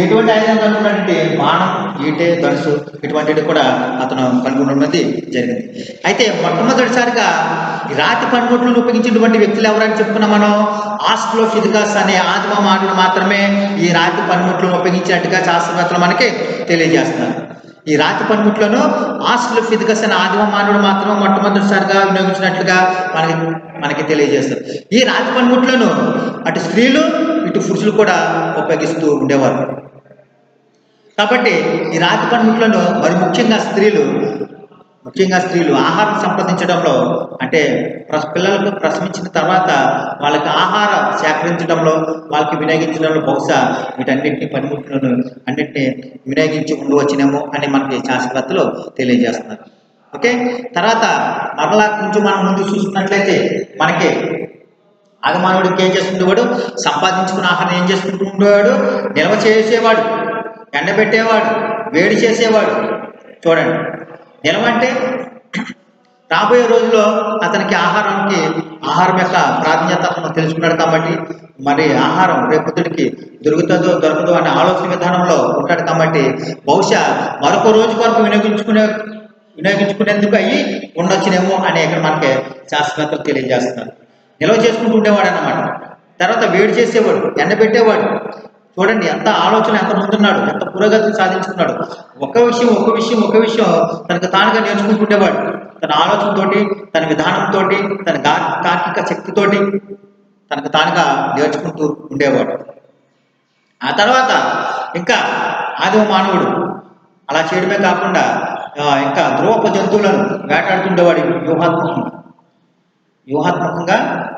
ఎటువంటి ఆయుధం కనుగొన్నాడంటే బాణం, ఈటె, ధనుసు ఇటువంటివి కూడా అతను కనుగొన్నది జరిగింది. అయితే మొట్టమొదటిసారిగా ఈ రాతి పనిముట్లను ఉపయోగించినటువంటి వ్యక్తులు ఎవరని చెప్పుకున్నాం మనం? ఆస్ట్రోఫిథికస్ అనే ఆదిమ మానవుడు మాత్రమే ఈ రాతి పనిముట్లను ఉపయోగించినట్టుగా శాస్త్రవేత్తలు మనకి తెలియజేస్తున్నారు. ఈ రాతి పనిముట్లను ఆస్ట్రోఫిథికస్ అనే ఆదిమ మానవుడు మాత్రమే మొట్టమొదటిసారిగా వినియోగించినట్లుగా మనకి తెలియజేస్తారు. ఈ రాతి పనిముట్లను అటు స్త్రీలు ఇటు పురుషులు కూడా ఉపయోగిస్తూ ఉండేవారు. కాబట్టి ఈ రాతి పనిముట్లను మరి ముఖ్యంగా స్త్రీలు ఆహారం సంపాదించడంలో, అంటే పిల్లలకు ప్రసవించిన తర్వాత వాళ్ళకి ఆహారం సేకరించడంలో, వాళ్ళకి వినియోగించడంలో బహుశా వీటన్నింటినీ పనిముట్లను అన్నింటినీ వినియోగించి ఉండవచ్చునేమో అని మనకి శాస్త్రవేత్తలు తెలియజేస్తున్నారు. ఓకే, తర్వాత మరలా కొంచెం మనం ముందు చూసుకున్నట్లయితే మనకి ఆదిమానవుడికి ఏం చేసుకుంటేవాడు? సంపాదించుకున్న ఆహారం ఏం చేసుకుంటూ ఉండేవాడు? నిల్వ చేసేవాడు, ఎండబెట్టేవాడు, వేడి చేసేవాడు. చూడండి, నిల్వ అంటే రాబోయే రోజుల్లో అతనికి ఆహారం యొక్క ప్రాధాన్యత అతను తెలుసుకున్నాడు. కాబట్టి మరి ఆహారం రేపొద్దుడికి దొరకదో అనే ఆలోచన విధానంలో ఉంటాడు. కాబట్టి బహుశా మరొక రోజు వరకు వినియోగించుకునేందుకు అయ్యి ఉండొచ్చునేమో అని ఇక్కడ మనకి శాస్త్రవేత్తలు తెలియజేస్తున్నారు. నిల్వ చేసుకుంటూ ఉండేవాడు అన్నమాట. తర్వాత వేడి చేసేవాడు, ఎండబెట్టేవాడు. చూడండి, ఎంత ఆలోచన, ఎంత ముందున్నాడు, ఎంత పురోగతిని సాధించుకున్నాడు. ఒక విషయం తనకు తానుగా నేర్చుకుంటుండేవాడు. తన ఆలోచనతోటి, తన విధానంతో, తన తార్కిక శక్తితోటి తనకు తానుగా నేర్చుకుంటూ ఉండేవాడు. ఆ తర్వాత ఇంకా ఆదిమ మానవుడు అలా చేయడమే కాకుండా ఇంకా ధ్రువప జంతువులను వేటాడుతుండేవాడు. వ్యూహాత్మకంగా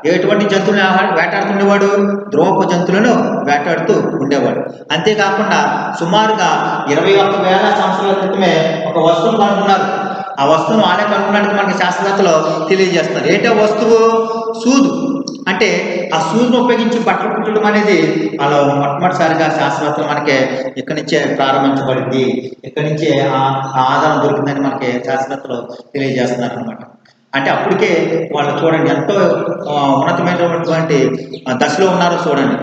ఎటువంటి జంతువులను వేటాడుతుండేవాడు? ధ్రువప జంతువులను వేటాడుతూ ఉండేవాడు. అంతేకాకుండా సుమారుగా 21,000 సంవత్సరాల క్రితమే ఒక వస్తువును కనుగొన్నారు. ఆ వస్తువును వాళ్ళే కనుగొనడానికి మనకి శాస్త్రవేత్తలు తెలియజేస్తారు. ఏంటో వస్తువు? సూదు. అంటే ఆ సూదును ఉపయోగించి బట్టలు కుట్టడం అనేది వాళ్ళు మొట్టమొదటిసారిగా శాస్త్రవేత్తలు మనకి ఇక్కడి నుంచే ప్రారంభించబడింది, ఇక్కడి నుంచే ఆ ఆధారం దొరికిందని మనకి శాస్త్రవేత్తలు తెలియజేస్తున్నారు అన్నమాట. అంటే అప్పటికే వాళ్ళు చూడండి ఎంతో ఉన్నతమైనటువంటి దశలో ఉన్నారో చూడండి.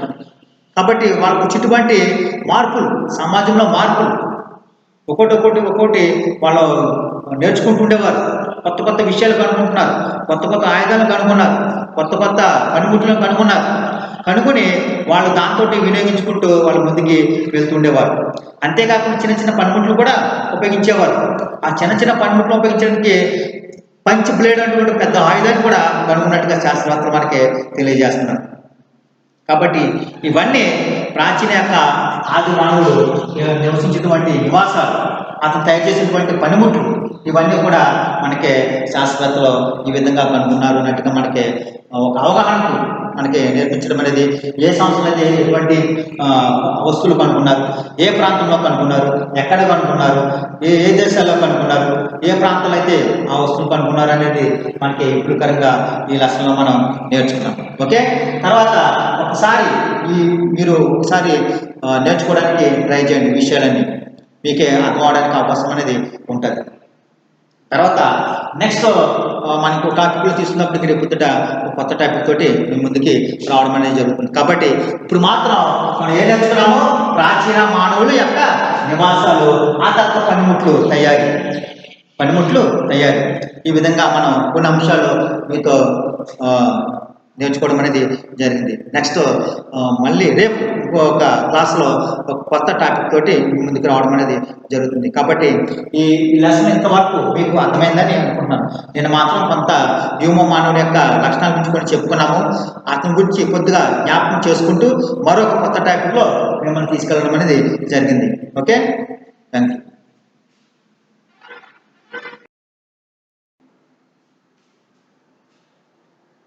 కాబట్టి వాళ్ళకు చుట్టుపట్టి మార్పులు, సమాజంలో మార్పులు ఒక్కొక్కటి వాళ్ళు నేర్చుకుంటుండేవారు. కొత్త విషయాలు కనుక్కుంటున్నారు, కొత్త ఆయుధాలను కనుగొన్నారు, కొత్త పనిముట్లను కనుగొని వాళ్ళు దాంతో వినియోగించుకుంటూ వాళ్ళు ముందుకి వెళ్తుండేవారు. అంతేకాకుండా చిన్న పనిముట్లు కూడా ఉపయోగించేవారు. ఆ చిన్న పనిముట్లు ఉపయోగించడానికి పంచ్ బ్లేడ్ అటువంటి పెద్ద ఆయుధాన్ని కూడా కనుగొన్నట్టుగా శాస్త్రవేత్తలు మనకి తెలియజేస్తున్నారు. కాబట్టి ఇవన్నీ ప్రాచీన యొక్క ఆది మానవుడు నివసించినటువంటి నివాసాలు, అతను తయారు చేసినటువంటి పనిముట్లు, ఇవన్నీ కూడా మనకి శాస్త్రవేత్తలు ఈ విధంగా కనుగొన్నారు అన్నట్టుగా మనకి ఒక అవగాహనకు మనకి నేర్పించడం అనేది, ఏ సంవత్సరం అయితే ఎటువంటి వస్తువులు కనుగొన్నారు, ఏ ప్రాంతంలో కనుగొన్నారు, ఎక్కడ కనుగొన్నారు, ఏ ఏ దేశాల్లో కనుగొన్నారు, ఏ ప్రాంతంలో అయితే ఆ వస్తువులు కనుగొన్నారు అనేది మనకి ఉపయోగకరంగా ఈ లెసన్లో మనం నేర్చుకున్నాం. ఓకే, తర్వాత ఒకసారి మీరు ఒకసారి నేర్చుకోవడానికి ట్రై చేయండి, విషయాలన్నీ మీకే అర్థం అవడానికి అవకాశం అనేది ఉంటుంది. తర్వాత నెక్స్ట్ మనకు టాపిక్లు తీసుకున్నప్పుడు రేపు కొత్త టాపిక్ తోటి మీ ముందుకి రావడం అనేది జరుగుతుంది. కాబట్టి ఇప్పుడు మాత్రం మనం ఏం నేర్చుకున్నామో ప్రాచీన మానవుల యొక్క నివాసాలు, ఆ తర్వాత పనిముట్లు తయారీ, ఈ విధంగా మనం కొన్ని అంశాలు మీతో నేర్చుకోవడం అనేది జరిగింది. నెక్స్ట్ మళ్ళీ రేపు ఇంకొక క్లాస్లో ఒక కొత్త టాపిక్ తోటి ముందుకు రావడం అనేది జరుగుతుంది. కాబట్టి ఈ లెసన్ ఇంతవరకు మీకు అర్థమైందని అనుకుంటున్నాను. నేను మాత్రం కొంత హ్యూమన్ మానవుడి యొక్క లక్షణాల గురించి కూడా చెప్పుకున్నాము. అతని గురించి కొద్దిగా జ్ఞాపకం చేసుకుంటూ మరొక కొత్త టాపిక్లో మిమ్మల్ని తీసుకెళ్ళడం అనేది జరిగింది. Okay, thank you.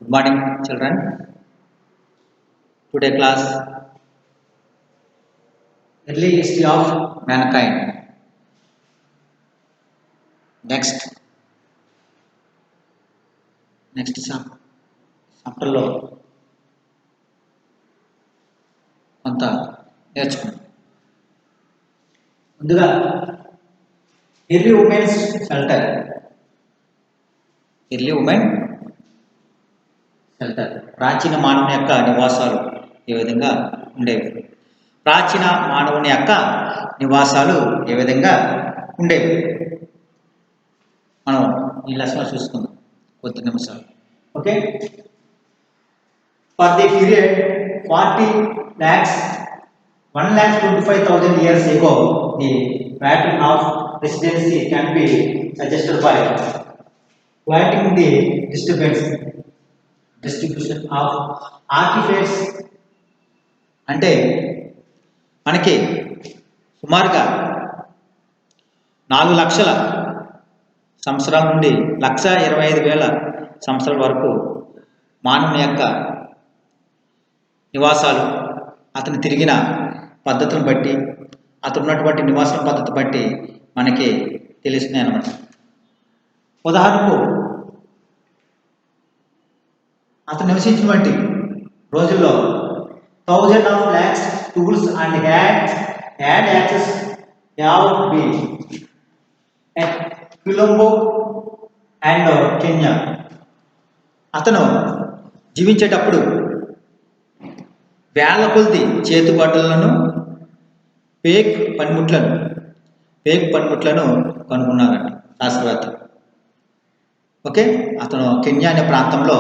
Good morning, children. Today class, early history of mankind. Next chapter లో కొంత నేర్చుకున్నాం. ముందుగా ఎర్లీ ఉమెన్స్ షెల్టర్, ప్రాచీన మానవుని యొక్క నివాసాలు ఏ విధంగా ఉండేవి, మనం ఈ లెసన్లో చూసుకుందాం కొద్ది నిమిషాలు. Okay, for the period 1,25,000 years ago, the pattern of residency can be suggested by plotting the distribution of artifacts. అంటే మనకి సుమారుగా 4 లక్షల సంవత్సరాల నుండి 1,25,000 సంవత్సరాల వరకు మానవుని యొక్క నివాసాలు, అతను తిరిగిన పద్ధతులను బట్టి, అతను ఉన్నటువంటి నివాసం పద్ధతి బట్టి మనకి తెలుస్తున్నాయి అన్నమాట. ఉదాహరణకు అతను నివసించినటువంటి రోజుల్లో 1,000 of lakhs tools and had access have been at Colombo and Kenya. అతను జీవించేటప్పుడు వేల కొద్ది చేతుబాటులను, పేక్ పనిముట్లను కనుగొన్నారంట శాస్త్రవేత్త. ఓకే, అతను కెన్యా అనే ప్రాంతంలో,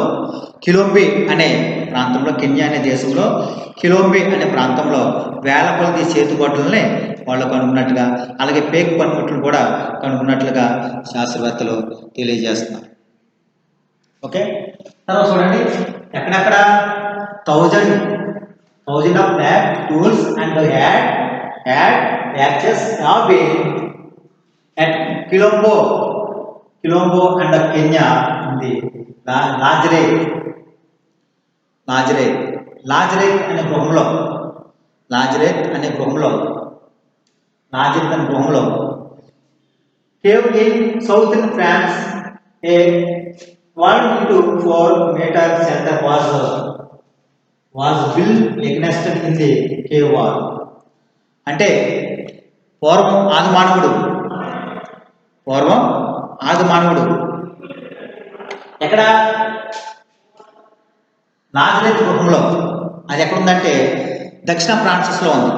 కెన్యా అనే దేశంలో కిలోంబి అనే ప్రాంతంలో వేల కొద్ది చేతుబాటులని వాళ్ళు కనుగొన్నట్టుగా, అలాగే పేక్ పనిముట్లు కూడా కనుగొన్నట్లుగా శాస్త్రవేత్తలు తెలియజేస్తున్నారు. ఓకే, తర్వాత చూడండి, ఎక్కడెక్కడ 1,000 of lab tools and had access have been at Colombo and Kenya in the లాజరేత్ అనే గృహంలో cave in southern France, a 1 into 4 meter shelter was built against in the cave wall. అంటే పూర్వం ఆది మానవుడు ఎక్కడ? లాజరేత్ గృహంలో. అది ఎక్కడుందంటే దక్షిణ ఫ్రాన్సిస్లో ఉంది.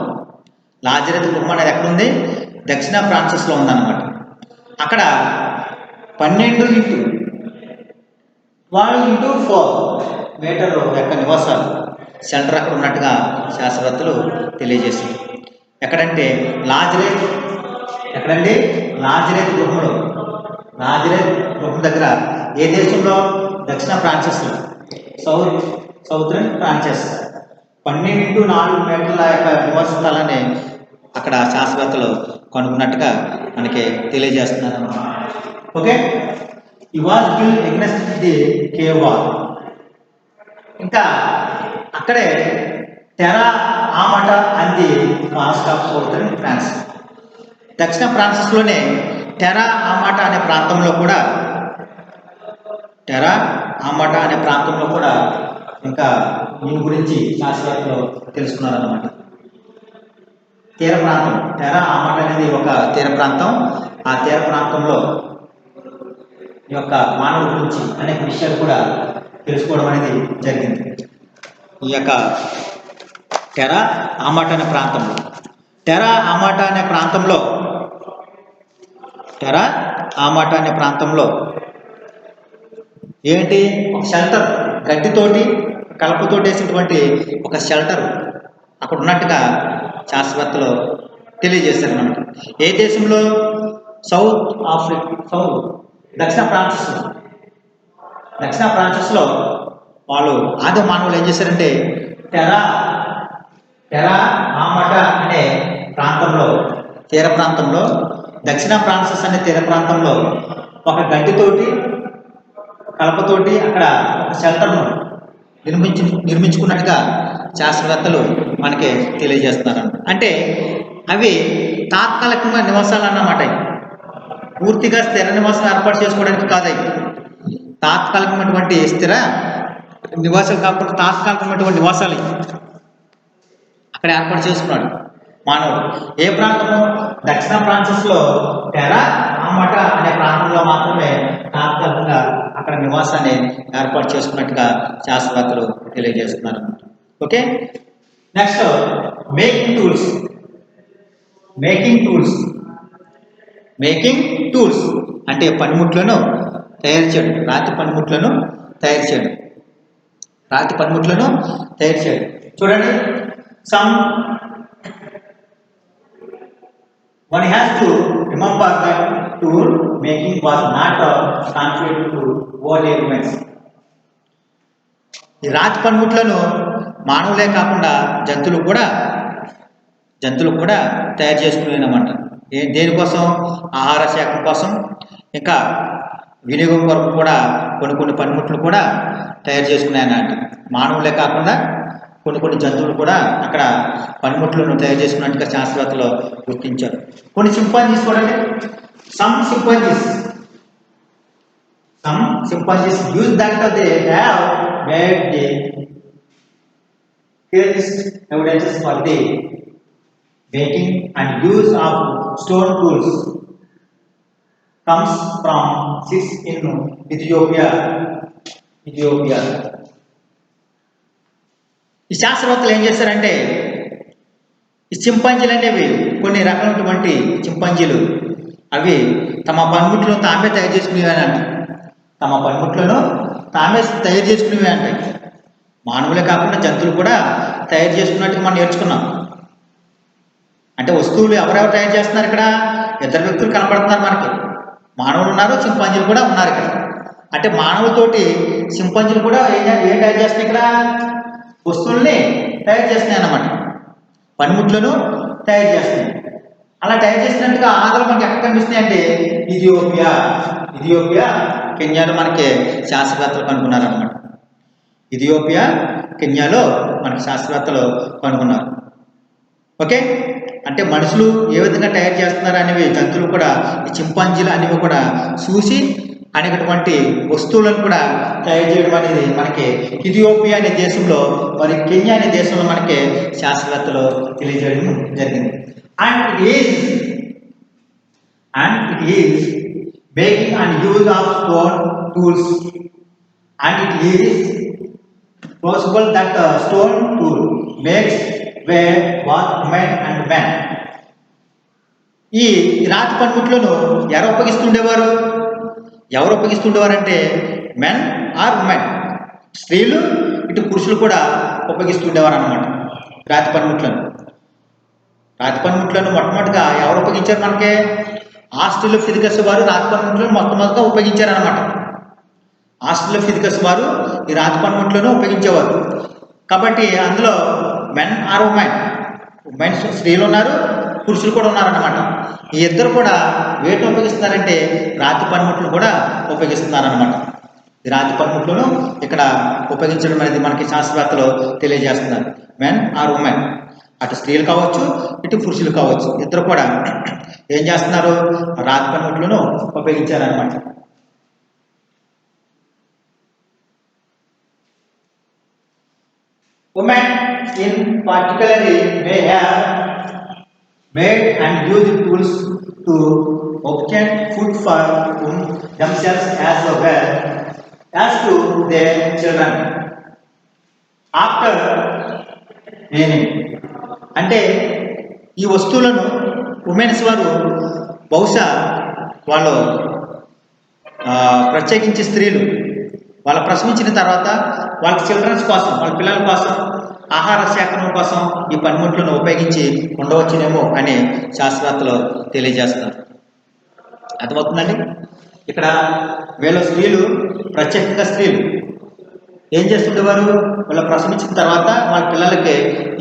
లాజరేత్ గృహం అనేది ఎక్కడుంది? దక్షిణ ఫ్రాన్సిస్లో ఉందన్నమాట. అక్కడ 12 into 4 మీటర్లు యొక్క నివాసాలు, షెల్టర్ అక్కడ ఉన్నట్టుగా శాస్త్రవేత్తలు తెలియజేశారు. ఎక్కడంటే లాజరేత్ గృహం దగ్గర. ఏ దేశంలో? దక్షిణ ఫ్రాన్సిస్లో, సౌత్రన్ ఫ్రాన్సిస్. 12 into 4 మీటర్ల యొక్క నివాస స్థలాన్ని అక్కడ శాస్త్రవేత్తలు కనుగొన్నట్టుగా మనకి తెలియజేస్తున్నారు. ఓకే, ఈ was build against the cave wall. ఇంకా అక్కడే Terra Amata and the forest of southern France. దక్షిణ ఫ్రాన్స్లోనే టెరా ఆమట అనే ప్రాంతంలో కూడా ఇంకా దీని గురించి శాస్త్రవేత్తలు తెలుసుకున్నారన్నమాట. తీర ప్రాంతం టెరా ఆమట అనేది ఒక తీర ప్రాంతం. ఆ తీర ప్రాంతంలో ఈ యొక్క మానవుడి గురించి అనేక విషయాలు కూడా తెలుసుకోవడం అనేది జరిగింది. ఈ యొక్క టెరా ఆమట అనే ప్రాంతంలో ఏంటి, ఒక షెల్టర్, గడ్డితోటి కలపతోటి వేసినటువంటి ఒక షెల్టర్ అక్కడ ఉన్నట్టుగా శాస్త్రవేత్తలు తెలియజేశారు అన్నమాట. ఏ దేశంలో? దక్షిణ ఫ్రాన్సిస్లో వాళ్ళు ఆది మానవులు ఏం చేశారంటే టెరా ఆమట అనే ప్రాంతంలో, తీర ప్రాంతంలో, దక్షిణ ఫ్రాన్సిస్ అనే తీర ప్రాంతంలో ఒక గడ్డితోటి కలపతోటి అక్కడ ఒక షెల్టర్ను నిర్మించుకున్నట్టుగా శాస్త్రవేత్తలు మనకి తెలియజేస్తున్నారు. అంటే అవి తాత్కాలికంగా నివాసాలు అన్నమాట. పూర్తిగా స్థిర నివాసం ఏర్పాటు చేసుకోవడానికి కాదు. తాత్కాలికమైనటువంటి స్థిర నివాసాలు కాకుండా తాత్కాలికమైనటువంటి నివాసాలు అక్కడ ఏర్పాటు చేసుకున్నాడు మానవుడు. ఏ ప్రాంతము? దక్షిణ ఫ్రాన్సిస్లో టెరా ఆమట అనే ప్రాంతంలో మాత్రమే తాత్కాలికంగా అక్కడ నివాసాన్ని ఏర్పాటు చేసుకున్నట్టుగా శాస్త్రవేత్తలు తెలియజేస్తున్నారు. ఓకే, నెక్స్ట్ మేకింగ్ టూల్స్ అంటే పనిముట్లను తయారు చేయడం, రాతి పనిముట్లను తయారు చేయడం. చూడండి, one has to remember that tool making was not confined to old elements. ఈ రాతి పనిముట్లను మానవులే కాకుండా జంతువులు కూడా తయారు చేసుకునేనమాట. దేనికోసం? ఆహార సేకరణ కోసం, ఇంకా వినియోగం కొరకు కూడా కొన్ని పనిముట్లు కూడా తయారు చేసుకున్నాయన్నమాట. మానవులే కాకుండా కొన్ని జంతువులు కూడా అక్కడ పనిముట్లను తయారు చేసుకున్నట్టుగా శాస్త్రవేత్తలు గుర్తించారు. కొన్ని చింపాంజీస్ చూడండి. Some chimpanzees use that they have made the clearest evidences for the making and use of stone tools comes from Sis in Ethiopia. ఈ శాస్త్రవేత్తలు ఏం చేశారంటే, ఈ చింపాంజీలు అనేవి కొన్ని రకాలైనటువంటి చింపాంజీలు అవి తమ పనిముట్లను తామే తయారు చేసుకునేవి అంటాయి. మానవులే కాకుండా జంతువులు కూడా తయారు చేసుకున్నట్టుగా మనం నేర్చుకున్నాం. అంటే వస్తువులు ఎవరెవరు తయారు చేస్తున్నారు? ఇక్కడ ఇద్దరు వ్యక్తులు కనపడుతున్నారు మనకి. మానవులు ఉన్నారు, చింపాంజీలు కూడా ఉన్నారు ఇక్కడ. అంటే మానవులతోటి చింపాంజీలు కూడా ఏం తయారు చేస్తున్నాయి? ఇక్కడ వస్తువుల్ని తయారు చేస్తున్నాయి అన్నమాట. పనిముట్లను తయారు చేస్తున్నాయి. అలా తయారు చేసినట్టుగా ఆధారాలు మనకి ఎక్కడ కనిపిస్తున్నాయి అంటే ఇథియోపియా కెన్యాలో మనకి శాస్త్రవేత్తలు కనుగొన్నారన్నమాట. ఇథియోపియా కెన్యాలో మనకి శాస్త్రవేత్తలు కనుగొన్నారు. ఓకే, అంటే మనుషులు ఏ విధంగా తయారు చేస్తున్నారు అనేవి జంతువులు కూడా, ఈ చింపాంజీలు అనేవి కూడా చూసి అనేటువంటి వస్తువులను కూడా తయారు చేయడం అనేది మనకి ఇథియోపియా అనే దేశంలో, మరి కెన్యా అనే దేశంలో మనకి శాస్త్రవేత్తలు తెలియజేయడం జరిగింది. And it is making and use of stone tools and it is possible that stone tool makes where both men and men. ఈ రాతి పనిముట్లను ఎవరు ఉపయోగిస్తుండేవారంటే మెన్ ఆర్ ఉమెన్, స్త్రీలు ఇటు పురుషులు కూడా ఉపయోగిస్తుండేవారు అన్నమాట. రాతి పనిముట్లను మొట్టమొదటిగా ఎవరు ఉపయోగించారు? మనకి ఆస్ట్రలోపిథెకస్ వారు రాతి పనిముట్లను మొట్టమొదటిగా ఉపయోగించారన్నమాట. ఆస్ట్రలోపిథెకస్ వారు ఈ రాతి పనిముట్లను ఉపయోగించేవారు. కాబట్టి అందులో మెన్ ఆర్ ఉమెన్ స్త్రీలు ఉన్నారు, పురుషులు కూడా ఉన్నారన్నమాట. ఈ ఇద్దరు కూడా వేటిని ఉపయోగిస్తున్నారంటే రాతి పనిముట్లు కూడా ఉపయోగిస్తున్నారన్నమాట. ఈ రాతి పనిముట్లను ఇక్కడ ఉపయోగించడం అనేది మనకి శాస్త్రవేత్తలు తెలియజేస్తున్నారు. మెన్ ఆర్ ఉమెన్, అటు స్త్రీలు కావచ్చు ఇటు పురుషులు కావచ్చు, ఇద్దరు కూడా ఏం చేస్తున్నారు, రాతి పనిముట్లను ఉపయోగించారన్నమాట. Women in particularly may have made and used tools to obtain food for themselves as well as to their children. After meaning అంటే ఈ వస్తువులను ఉమెన్స్ వారు బహుశా వాళ్ళు ప్రత్యేకించి స్త్రీలు వాళ్ళ ప్రసవించిన తర్వాత వాళ్ళ చిల్డ్రన్స్ కోసం, వాళ్ళ పిల్లల కోసం ఆహార సేకరణ కోసం ఈ పనిముట్లను ఉపయోగించి ఉండవచ్చునేమో అని శాస్త్రవేత్తలు తెలియజేస్తున్నారు. అర్థమవుతుందండి. ఇక్కడ వీళ్ళ స్త్రీలు, ప్రత్యేకంగా స్త్రీలు ఏం చేస్తుండేవారు, వాళ్ళ ప్రసవించిన తర్వాత వాళ్ళ పిల్లలకి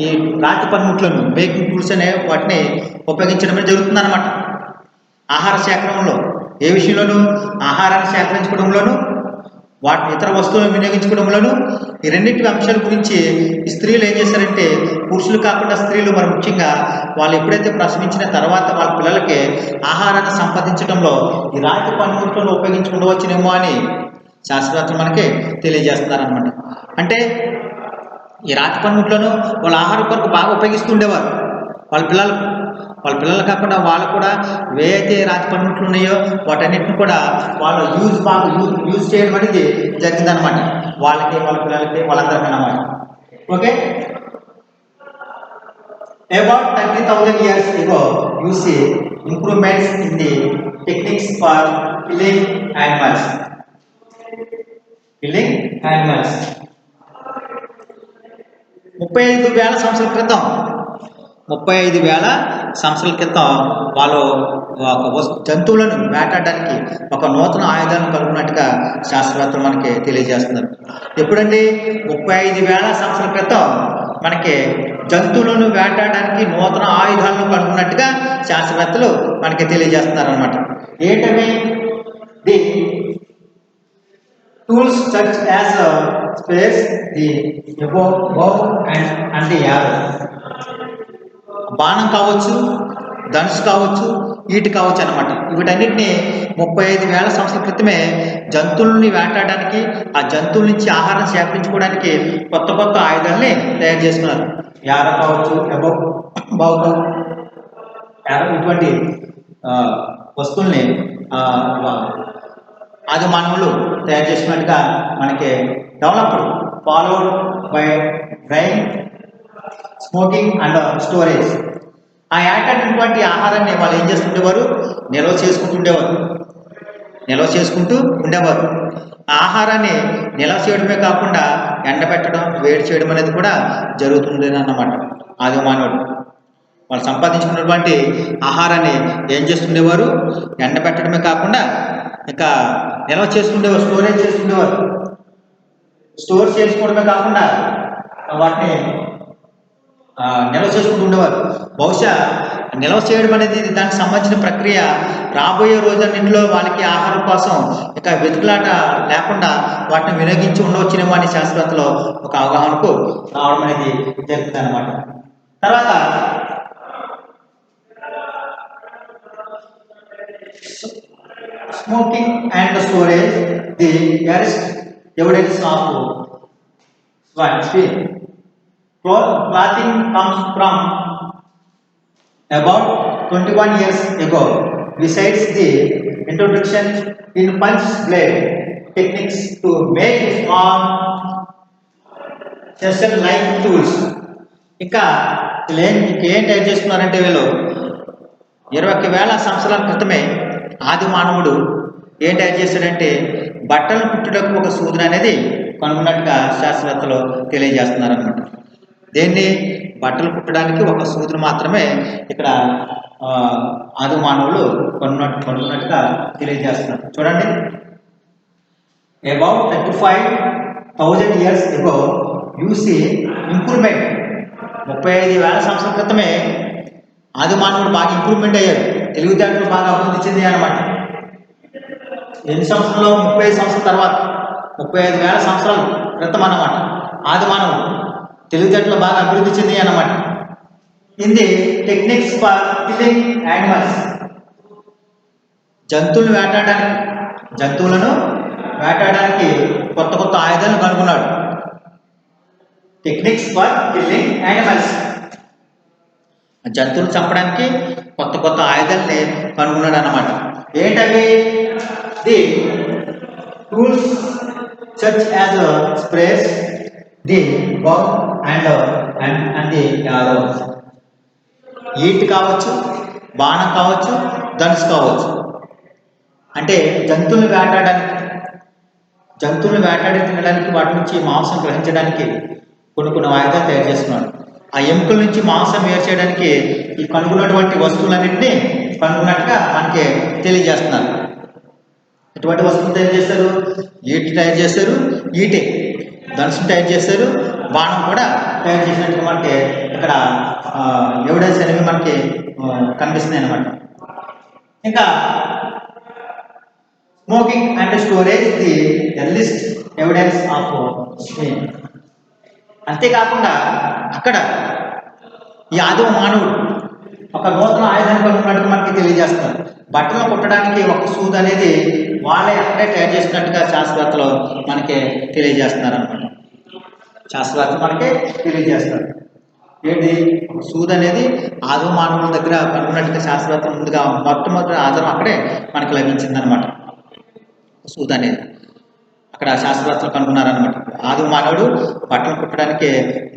ఈ రాతి పనిముట్లను, మేకింగ్ టూల్స్ అనే వాటిని ఉపయోగించడమే జరుగుతుందన్నమాట. ఆహార సేకరణలో ఏ విషయంలోనూ, ఆహారాన్ని సేకరించుకోవడంలోనూ, వాటి ఇతర వస్తువులను వినియోగించుకోవడంలోనూ ఈ రెండింటి అంశాల గురించి ఈ స్త్రీలు ఏం చేశారంటే, పురుషులు కాకుండా స్త్రీలు మరి ముఖ్యంగా వాళ్ళు ఎప్పుడైతే ప్రసవించిన తర్వాత వాళ్ళ పిల్లలకి ఆహారాన్ని సంపాదించడంలో ఈ రాతి పనిముట్లను ఉపయోగించుకుండవచ్చునేమో అని శాస్త్రవేత్తలు మనకి తెలియజేస్తున్నారనమాట. అంటే ఈ రాతి పనిముట్లను వాళ్ళ ఆహారం కొరకు బాగా ఉపయోగిస్తుండేవారు. వాళ్ళ పిల్లలు కాకుండా వాళ్ళు కూడా ఏవైతే రాతి పనిముట్లు ఉన్నాయో వాటన్నిటిని కూడా వాళ్ళు యూజ్ చేయడం అనేది జరిగిందనమాట. వాళ్ళకి, వాళ్ళ పిల్లలకి, వాళ్ళందరికీ అన్నమాట. Okay, about 30,000 years ago you see improvements in the techniques for killing animals. 35,000 సంవత్సరాల క్రితం, 35,000 సంవత్సరాల క్రితం వాళ్ళు ఒక జంతువులను వేటాడడానికి ఒక నూతన ఆయుధాలను కనుగొన్నట్టుగా శాస్త్రవేత్తలు మనకి తెలియజేస్తున్నారు. ఎప్పుడండి, 35,000 సంవత్సరాల క్రితం మనకి జంతువులను వేటాడడానికి నూతన ఆయుధాలను కనుగొన్నట్టుగా శాస్త్రవేత్తలు మనకి తెలియజేస్తున్నారు అనమాట. ఏంటవి? The tools such as space, the bow and the arrow. బాణం కావచ్చు, ధనుసు కావచ్చు, ఈటి కావచ్చు అనమాట. వీటన్నిటిని 35,000 సంవత్సరాల క్రితమే జంతువులని వేటాడడానికి, ఆ జంతువుల నుంచి ఆహారం సేకరించుకోవడానికి కొత్త కొత్త ఆయుధాలని తయారు చేసుకున్నారు. యారో కావచ్చు, బౌ ఇటువంటి వస్తువుల్ని ఆది మానవులు తయారు చేసుకున్నట్టుగా మనకి developed, followed by drying, smoking and storage. ఆ ఏటటువంటి ఆహారాన్ని వాళ్ళు ఏం చేస్తుండేవారు, నిల్వ చేసుకుంటూ ఉండేవారు. ఆ ఆహారాన్ని నిల్వ చేయడమే కాకుండా ఎండబెట్టడం, వేడి చేయడం అనేది కూడా జరుగుతుండేనన్నమాట. ఆది మానవుడు వాళ్ళు సంపాదించుకున్నటువంటి ఆహారాన్ని ఏం చేస్తుండేవారు, ఎండబెట్టడమే కాకుండా ఇంకా నిల్వ చేసుకుండేవారు, స్టోర్ చేసుకోవడమే కాకుండా వాటిని నిల్వ చేసుకుంటూ ఉండేవారు. బహుశా నిల్వ చేయడం అనేది దానికి సంబంధించిన ప్రక్రియ రాబోయే రోజన్నింటిలో వాళ్ళకి ఆహారం కోసం ఇక వెతుకులాట లేకుండా వాటిని వినియోగించి ఉండవచ్చునేమో అని శాస్త్రవేత్తలు ఒక అవగాహనకు రావడం అనేది జరుగుతుంది అన్నమాట. తర్వాత smoking and storage, the arrest evidence of clothing comes from about 21 years ago. Besides the introduction in punch blade techniques to make small session like tools. ఇంకా ఏం తయారు చేస్తున్నారంటే వీళ్ళు 21,000 సంవత్సరాల క్రితమే ఆది మానవుడు ఏం తయారు చేశాడంటే బట్టలు కుట్టుటకు ఒక సూదును అనేది కనుగొన్నట్టుగా శాస్త్రవేత్తలు తెలియజేస్తున్నారన్నమాట. దేన్ని, బట్టలు కుట్టడానికి ఒక సూదును మాత్రమే ఇక్కడ ఆది మానవులు కొనున్నట్టుగా తెలియజేస్తున్నారు. చూడండి, about 35,000 years ago you see improvement. 35,000 సంవత్సరాల క్రితమే ఆది మానవుడు బాగా ఇంప్రూవ్మెంట్ అయ్యారు, తెలివితేటలు బాగా అభివృద్ధి చెందాయి అన్నమాట. ఎన్ని సంవత్సరంలో 35 సంవత్సరాల తర్వాత, 35,000 సంవత్సరాల క్రితం అన్నమాట ఆది మానవుడు తెలివితేటలు బాగా అభివృద్ధి చెందాయి అన్నమాట. In the techniques for killing animals, జంతువులను వేటాడడానికి కొత్త కొత్త ఆయుధాలను కనుగొన్నాడు. టెక్నిక్స్ ఫర్ కిల్లింగ్ యానిమల్స్, జంతువులు చంపడానికి కొత్త కొత్త ఆయుధాలని కనుగొన్నాడు అన్నమాట. ఏంటవి? The tools such as sprays, the bow and the arrow. Eat కావచ్చు, బాణం కావచ్చు, ధనుసు కావచ్చు. అంటే జంతువులను వేటాడి తినడానికి, వాటి నుంచి మాంసం గ్రహించడానికి కొన్ని ఆయుధాలు తయారు చేస్తున్నాడు. ఆ ఎముకల నుంచి మాంసం వేరు చేయడానికి ఈ కనుగొన్నటువంటి వస్తువులన్నింటినీ కనుగొన్నట్టుగా మనకి తెలియజేస్తున్నారు. ఎటువంటి వస్తువులు తయారు చేస్తారు? ఈటి తయారు చేస్తారు, ఈటే ధనుసును తయారు చేస్తారు, బాణం కూడా తయారు చేసినట్టుగా మనకి ఇక్కడ ఎవిడెన్స్ అనేవి మనకి కనిపిస్తున్నాయి అన్నమాట. ఇంకా smoking and storage the earliest evidence of smoking. అంతేకాకుండా అక్కడ ఈ ఆదిమ మానవుడు ఒక నూతన ఆయుధాన్ని కనుగొన్నట్టుగా మనకి తెలియజేస్తారు. బట్టలు కుట్టడానికి ఒక సూది అనేది వాళ్ళే అక్కడే తయారు చేసినట్టుగా శాస్త్రవేత్తలు మనకి తెలియజేస్తున్నారు అనమాట. శాస్త్రవేత్తలు మనకి తెలియజేస్తారు. ఏంటి? ఒక సూది అనేది ఆదిమ మానవుల దగ్గర కనుగొన్నట్టుగా శాస్త్రవేత్తలు ముందుగా మొట్టమొదటి ఆధారం అక్కడే మనకి లభించిందనమాట. సూది అనేది అక్కడ శాస్త్రవేత్తలు కనుగొన్నారనమాట. ఆదిమ మానవుడు బట్టలు కుట్టడానికి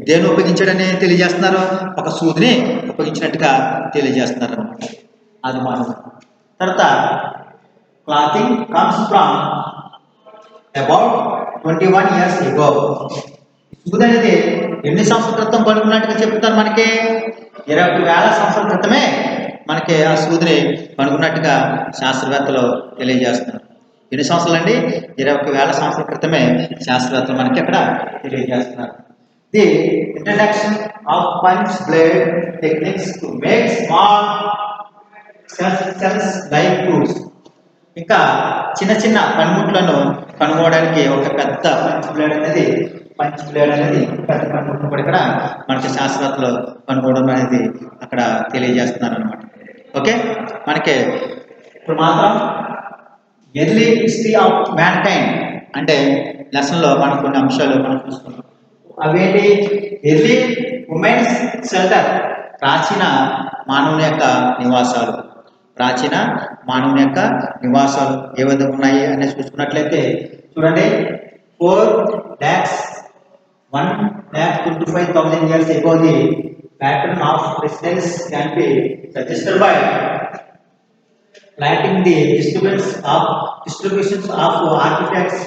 దేన్ని ఉపయోగించాడని తెలియజేస్తున్నారు? ఒక సూదిని ఉపయోగించినట్టుగా తెలియజేస్తున్నారు అనమాట ఆదిమ మానవుడు. తర్వాత clothing comes from about 21 years ago. సూది అనేది ఎన్ని సంవత్సరాల క్రితం కనుగొన్నట్టుగా చెప్తారు మనకి? 21,000 సంవత్సరాల క్రితమే మనకి ఆ సూదిని కనుగొన్నట్టుగా శాస్త్రవేత్తలు తెలియజేస్తున్నారు. ఎన్ని సంవత్సరాలు అండి? 21,000 సంవత్సరాల క్రితమే శాస్త్రవేత్తలు మనకి అక్కడ తెలియజేస్తున్నారు. The introduction of punch blade techniques to make small cells like tools. ఇంకా చిన్న చిన్న పనిముట్లను కనుగొనడానికి ఒక పెద్ద పంచ్ బ్లేడ్ అనేది పెద్ద పనిముట్లు కూడా ఇక్కడ మనకి శాస్త్రవేత్తలు కనుగొనడం అనేది అక్కడ తెలియజేస్తున్నారు అనమాట. ఓకే, మనకి ఇప్పుడు మాత్రం early history of man kind అంటే లెసన్లో మనం కొన్ని అంశాలు మనం చూసుకున్నాం. అవేంటి? ఎర్లీ ఉమెన్స్ షెల్టర్, ప్రాచీన మానవుని యొక్క నివాసాలు. ఏ విధంగా ఉన్నాయి అనేది చూసుకున్నట్లయితే చూడండి. 4,125,000 years ago the pattern of residence can be suggested by plotting the distributions of artifacts.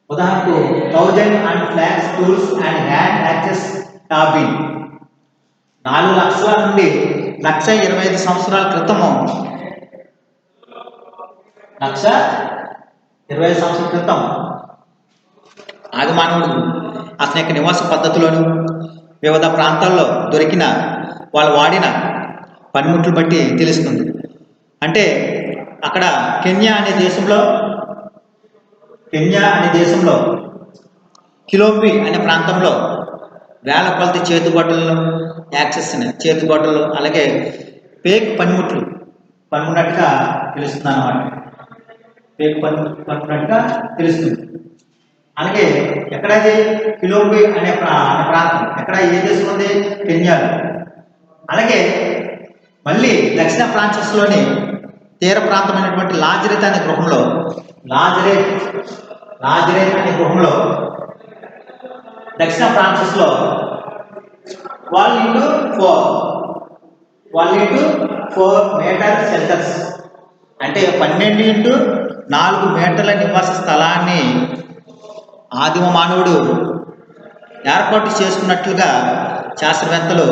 ఉదాహరణకు 1000 and flax tools and hand axes have been 4 లక్షల నుండి 1,25,000 సంవత్సరాల క్రితము 1,20,000 సంవత్సరాల క్రితం ఆది మానవుడు అతని యొక్క నివాస పద్ధతిలోను వివిధ ప్రాంతాల్లో దొరికిన వాళ్ళు వాడిన పనిముట్లు బట్టి తెలుస్తుంది. అంటే అక్కడ కెన్యా అనే దేశంలో కిలోంబి అనే ప్రాంతంలో వేల కొలది చేతిబొట్టలు అలాగే పేక్ పనిముట్లు కనుగొన్నట్టుగా తెలుస్తుంది అన్నమాట. తెలుస్తుంది. అలాగే ఎక్కడైతే కిలోంబి అనే ప్రాంతం ఎక్కడ ఏ దేశం ఉంది? కెన్యాలో. అలాగే మళ్ళీ దక్షిణ ఫ్రాన్సిస్లోని తీర ప్రాంతమైనటువంటి లాజరేత్ అనే గృహంలో దక్షిణ ఫ్రాన్సిస్లో 12x4 మీటర్ షెల్టర్స్ అంటే 12x4 మీటర్ల నివాస స్థలాన్ని ఆదిమ మానవుడు ఏర్పాటు చేసుకున్నట్లుగా శాస్త్రవేత్తలు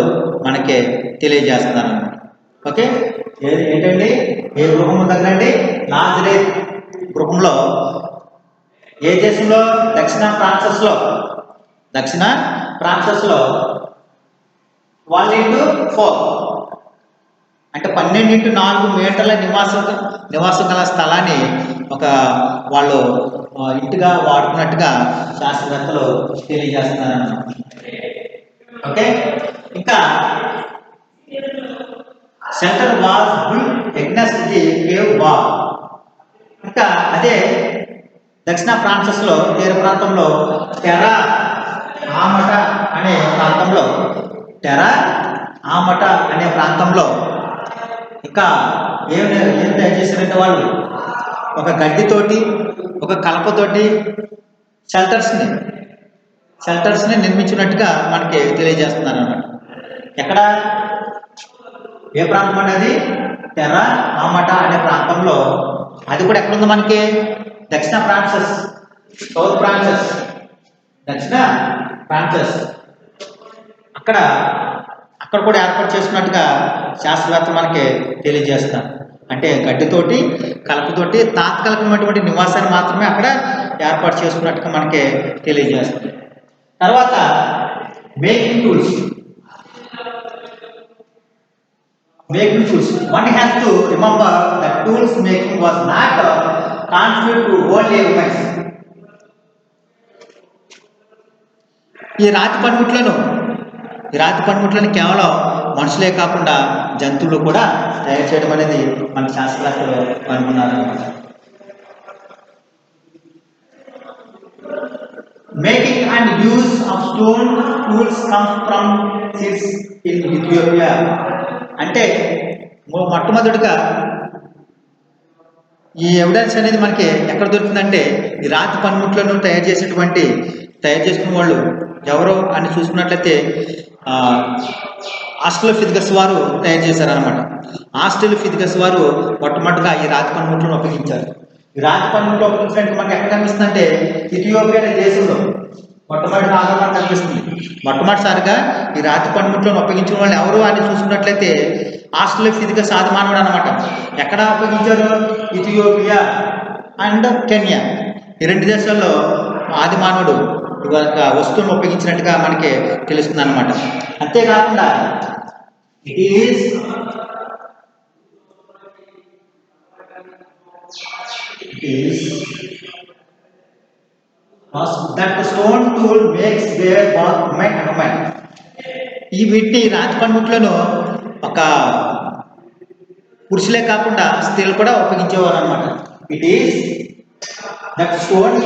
మనకి తెలియజేస్తున్నారు. ఓకే, ఏంటండి? ఏ గృహం దగ్గరండి? లాజరేత్ గృహంలో. ఏ దేశంలో? దక్షిణ ఫ్రాన్సిస్లో 1:4 అంటే 12x4 మీటర్ల నివాసం గల స్థలాన్ని ఒక వాళ్ళు ఇంటిగా వాడుకున్నట్టుగా శాస్త్రవేత్తలు తెలియజేస్తున్నారు. ఓకే, ఇంకా centre wall built against the cave wall. ఇంకా అదే దక్షిణ ఫ్రాన్సెస్లో తీర ప్రాంతంలో టెరా ఆమట అనే ప్రాంతంలో ఇంకా ఏం తయారు చేశారంటే వాళ్ళు ఒక గడ్డితోటి ఒక కలపతోటి షెల్టర్స్ని నిర్మించినట్టుగా మనకి తెలియజేస్తున్నారు అన్నమాట. ఎక్కడ ఏ ప్రాంతం అనేది టెరా ఆమట అనే ప్రాంతంలో, అది కూడా ఎక్కడుంది మనకి దక్షిణ ఫ్రాన్సెస్, సౌత్ ఫ్రాన్సెస్, దక్షిణ ఫ్రాన్సెస్ అక్కడ కూడా ఏర్పాటు చేసుకున్నట్టుగా శాస్త్రవేత్తలు మనకి తెలియజేస్తారు. అంటే గడ్డితోటి కలపతోటి తాత్కాలికమైనటువంటి నివాసాన్ని మాత్రమే అక్కడ ఏర్పాటు చేసుకున్నట్టుగా మనకి తెలియజేస్తుంది. తర్వాత making tools. One has to remember that tools making was not confined to only humans. ఈ రాతి పనిముట్లను కేవలం మనుషులే కాకుండా జంతువులు కూడా తయారు చేయడం అనేది మన శాస్త్రవేత్తలు కనుగొన్నారు. Making and use of stone tools comes from seeds in Ethiopia. అంటే మొట్టమొదటిగా ఈ ఎవిడెన్స్ అనేది మనకి ఎక్కడ దొరుకుతుందంటే ఈ రాతి పనిముట్లను తయారు చేసుకున్న వాళ్ళు ఎవరో అని చూసుకున్నట్లయితే ఆస్ట్రలోపిథెకస్ వారు తయారు చేశారనమాట. ఆస్ట్రలోపిథెకస్ వారు మొట్టమొదటిగా ఈ రాతి పనిముట్లను ఉపయోగించారు. ఈ రాతి పనిముట్లు ఉపయోగించడానికి మనకి ఎక్కడ కనిపిస్తుందంటే ఇథియోపియా అనే దేశంలో మొట్టమొదటి ఆధారం కనిపిస్తుంది. మొట్టమొదటిసారిగా ఈ రాతి పనిముట్లను ఉపయోగించిన వాళ్ళు ఎవరు అని చూసుకున్నట్లయితే ఆస్ట్రలోపిథెకస్ ఆదిమానవుడు అనమాట. ఎక్కడ ఉపయోగించారు? ఇథియోపియా అండ్ కెన్యా, ఈ రెండు దేశాల్లో ఆదిమానవుడు వస్తువులను ఉపయోగించినట్టుగా మనకి తెలుస్తుంది అనమాట. అంతేకాకుండా that stone tool makes their work human. ఈ వీటిని రాతి పనిముట్లను ఒక పురుషులే కాకుండా స్త్రీలు కూడా ఉపయోగించేవారు అనమాట. It is that stone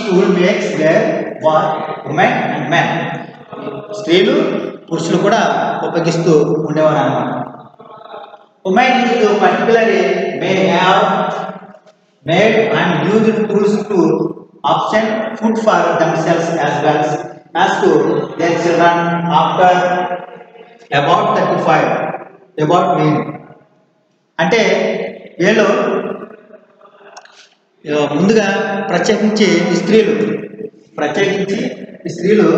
tool makes their work women and men. స్త్రీలు పురుషులు కూడా ఉపయోగిస్తూ ఉండేవారు అనమాట. Women particularly may have made and used tools to obtain food for themselves as well as to their children after about 35 అంటే వీళ్ళు ముందుగా ప్రత్యేకించి స్త్రీలు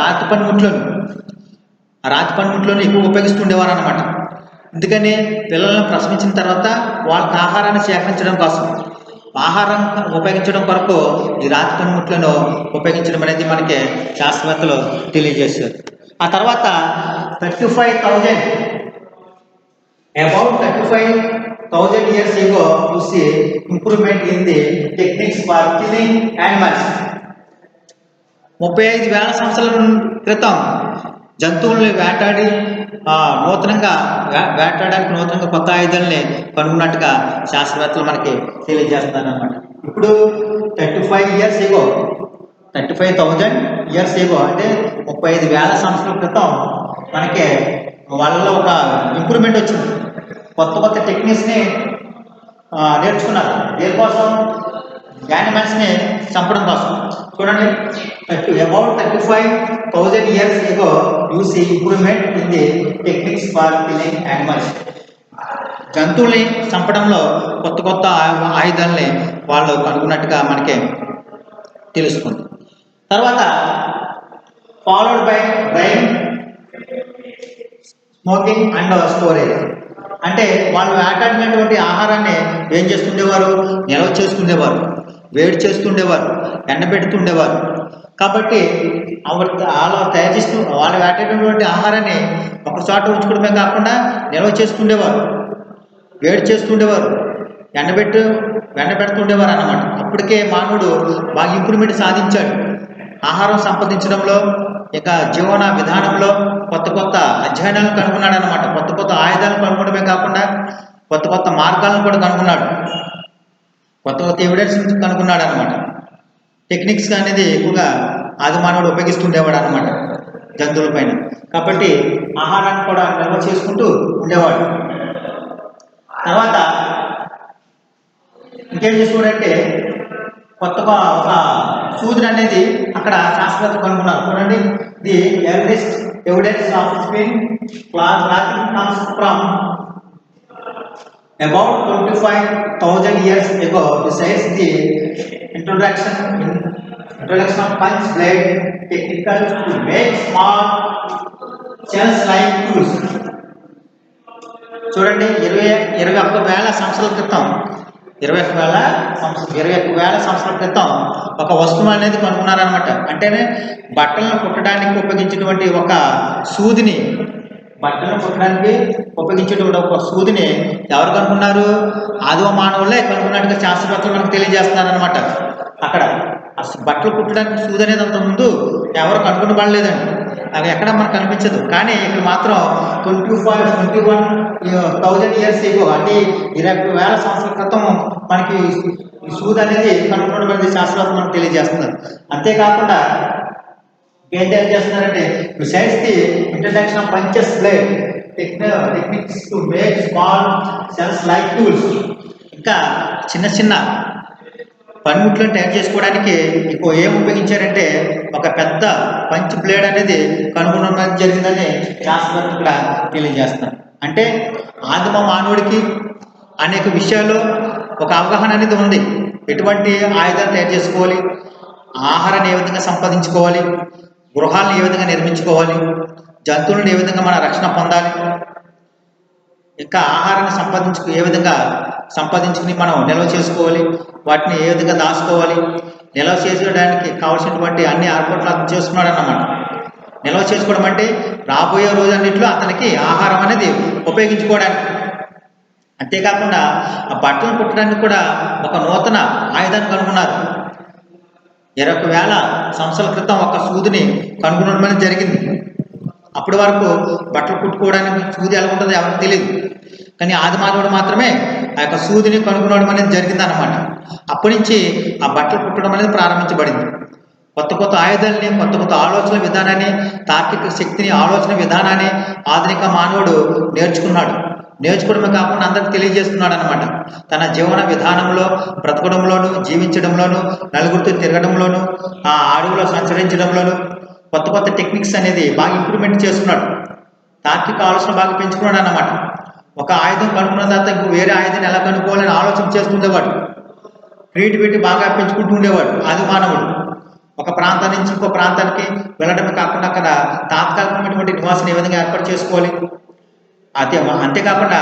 రాతి పనిముట్లను ఎక్కువ ఉపయోగిస్తుండేవారు అనమాట. ఎందుకని పిల్లలను ప్రసవించిన తర్వాత వాళ్ళకి ఆహారాన్ని సేకరించడం కోసం, ఆహారం ఉపయోగించడం కొరకు ఈ రాతి పనిముట్లను ఉపయోగించడం అనేది మనకి శాస్త్రవేత్తలు తెలియజేశారు. ఆ తర్వాత 35,000 years ago you see improvement in the techniques for killing animals. 35,000 సంవత్సరాల క్రితం జంతువుల్ని వేటాడడానికి నూతనంగా కొత్త ఆయుధాలని కనుగొన్నట్టుగా శాస్త్రవేత్తలు మనకి తెలియజేస్తున్నారు అన్నమాట. ఇప్పుడు 35,000 years ago అంటే 35,000 సంవత్సరాల క్రితం మనకి వాళ్ళలో ఒక ఇంప్రూవ్మెంట్ వచ్చింది. కొత్త టెక్నిక్స్ని నేర్చుకున్నారు. దేనికోసం? యానిమల్స్ని చంపడం కోసం. చూడండి, about 35,000 years ago you see improvement in the techniques for killing animals. జంతువుల్ని చంపడంలో కొత్త ఆయుధాలని వాళ్ళు కనుగొన్నట్టుగా మనకి తెలుస్తుంది. తర్వాత followed by drying, smoking and storage. అంటే వాళ్ళు వేటాడినటువంటి ఆహారాన్ని ఏం చేస్తుండేవారు? నిల్వ చేస్తుండేవారు, వేడి చేస్తుండేవారు, ఎండబెడుతుండేవారు. కాబట్టి వాళ్ళు తయారు చేస్తూ వాళ్ళు వేటేటటువంటి ఆహారాన్ని ఒక చోట ఉంచుకోవడమే కాకుండా నిల్వ చేసుకుండేవారు, వేడి చేస్తుండేవారు, ఎండబెడుతుండేవారు అన్నమాట. అప్పటికే మానవుడు బాగా ఇంప్రూవ్మెంట్ సాధించాడు ఆహారం సంపాదించడంలో, ఇక జీవన విధానంలో కొత్త కొత్త అధ్యయనాలను కనుగొన్నాడు అనమాట. కొత్త కొత్త ఆయుధాలను కనుగొనడమే కాకుండా కొత్త కొత్త మార్గాలను కూడా కనుగొన్నాడు, కొత్త కొత్త ఎవిడెన్స్ కనుగొన్నాడు అనమాట. టెక్నిక్స్ అనేది ఎక్కువగా ఆది మానవుడు ఉపయోగిస్తుండేవాడు అనమాట జంతువుల పైన. కాబట్టి ఆహారాన్ని కూడా నిల్వ చేసుకుంటూ ఉండేవాడు. తర్వాత ఇంకేం చేసుకోవాలంటే కొత్తగా ఒక సూదిని అనేది అక్కడ శాస్త్రవేత్తలు కనుగొన్నారు. చూడండి, the earliest evidence of spin cloth comes from about 25,000 years ago. Besides the introduction of punch blade technical to make small shells like tools. చూడండి, 21,000 సంవత్సరాల క్రితం 21,000 సంవత్సరాల క్రితం ఒక వస్తువు అనేది కనుక్కున్నారనమాట. అంటేనే బట్టలను కుట్టడానికి ఉపయోగించేటువంటి ఒక సూదిని, బట్టలను కుట్టడానికి ఉపయోగించేటువంటి ఒక సూదిని ఎవరు కనుక్కున్నారు? ఆదిమ మానవులే కనుక్కున్నట్టుగా శాస్త్రవేత్తలు మనకు తెలియజేస్తున్నారు అనమాట. అక్కడ అసలు బట్టలు కుట్టడానికి సూది అనేది అంత ముందు ఎవరు కనుక్కునబడలేదండి, అది ఎక్కడ మనకు కనిపించదు. కానీ ఇక్కడ మాత్రం 21,000 years ago, అంటే 20,000 సంవత్సరాల క్రితం మనకి ఈ సూది అనేది కనుక్కున్నటువంటి శాస్త్రవేత్తలు మనకు తెలియజేస్తున్నారు. అంతేకాకుండా ఏం తెలియజేస్తున్నారంటే besides the introduction of punches blade techniques to make small cells like tools, ఇంకా చిన్న చిన్న పనిముట్లను తయారు చేసుకోవడానికి ఇంకో ఏం ఉపయోగించారంటే ఒక పెద్ద పంచ్ బ్లేడ్ అనేది కనుగొనడం జరిగిందని శాస్త్రవేత్తలు ఇక్కడ తెలియజేస్తున్నారు. అంటే ఆదిమ మానవుడికి అనేక విషయాల్లో ఒక అవగాహన అనేది ఉంది. ఎటువంటి ఆయుధాలు తయారు చేసుకోవాలి, ఆహారాన్ని ఏ విధంగా సంపాదించుకోవాలి, గృహాలను ఏ విధంగా నిర్మించుకోవాలి, జంతువులను ఏ విధంగా మన రక్షణ పొందాలి, ఇంకా ఆహారాన్ని ఏ విధంగా సంపాదించుకుని మనం నిల్వ చేసుకోవాలి, వాటిని ఏ విధంగా దాచుకోవాలి, నిల్వ చేసుకోవడానికి కావాల్సినటువంటి అన్ని ఏర్పాట్లు అతను చేసుకున్నాడు అన్నమాట. నిల్వ చేసుకోవడం అంటే రాబోయే రోజన్నింటిలో అతనికి ఆహారం అనేది ఉపయోగించుకోవడానికి. అంతేకాకుండా ఆ బట్టలు కుట్టడానికి కూడా ఒక నూతన ఆయుధాన్ని కనుగొన్నారు. 20,000 సంవత్సరాల క్రితం ఒక సూదిని కనుగొనడం అనేది జరిగింది. అప్పటి వరకు బట్టలు కుట్టుకోవడానికి సూది ఎలా ఉంటుందో ఎవరికి తెలియదు. కానీ ఆది మానవుడు మాత్రమే ఆ యొక్క సూదిని కనుగొనడం అనేది జరిగింది అన్నమాట. అప్పటి నుంచి ఆ బట్టలు కుట్టడం అనేది ప్రారంభించబడింది. కొత్త కొత్త ఆయుధాలని, కొత్త కొత్త ఆలోచన విధానాన్ని, తార్కిక శక్తిని, ఆలోచన విధానాన్ని ఆధునిక మానవుడు నేర్చుకోవడమే కాకుండా అందరికి తెలియజేస్తున్నాడు అనమాట. తన జీవన విధానంలో, బ్రతకడంలోను, జీవించడంలోను, నలుగురితో తిరగడంలోను, ఆ అడవిలో సంచరించడంలోను కొత్త కొత్త టెక్నిక్స్ అనేది బాగా ఇంప్రూవ్మెంట్ చేస్తున్నాడు. తార్కిక ఆలోచన బాగా పెంచుకున్నాడు అన్నమాట. ఒక ఆయుధం కనుక్కున్న తర్వాత ఇంకో వేరే ఆయుధాన్ని ఎలా కనుక్కోవాలని ఆలోచన చేస్తుండేవాడు. క్రియేటివిటీ బాగా పెంచుకుంటూ ఉండేవాడు ఆది మానవుడు. ఒక ప్రాంతం నుంచి ఇంకో ప్రాంతానికి వెళ్ళడమే కాకుండా అక్కడ తాత్కాలికమైనటువంటి నివాసాన్ని ఏ విధంగా ఏర్పాటు చేసుకోవాలి. అంతేకాకుండా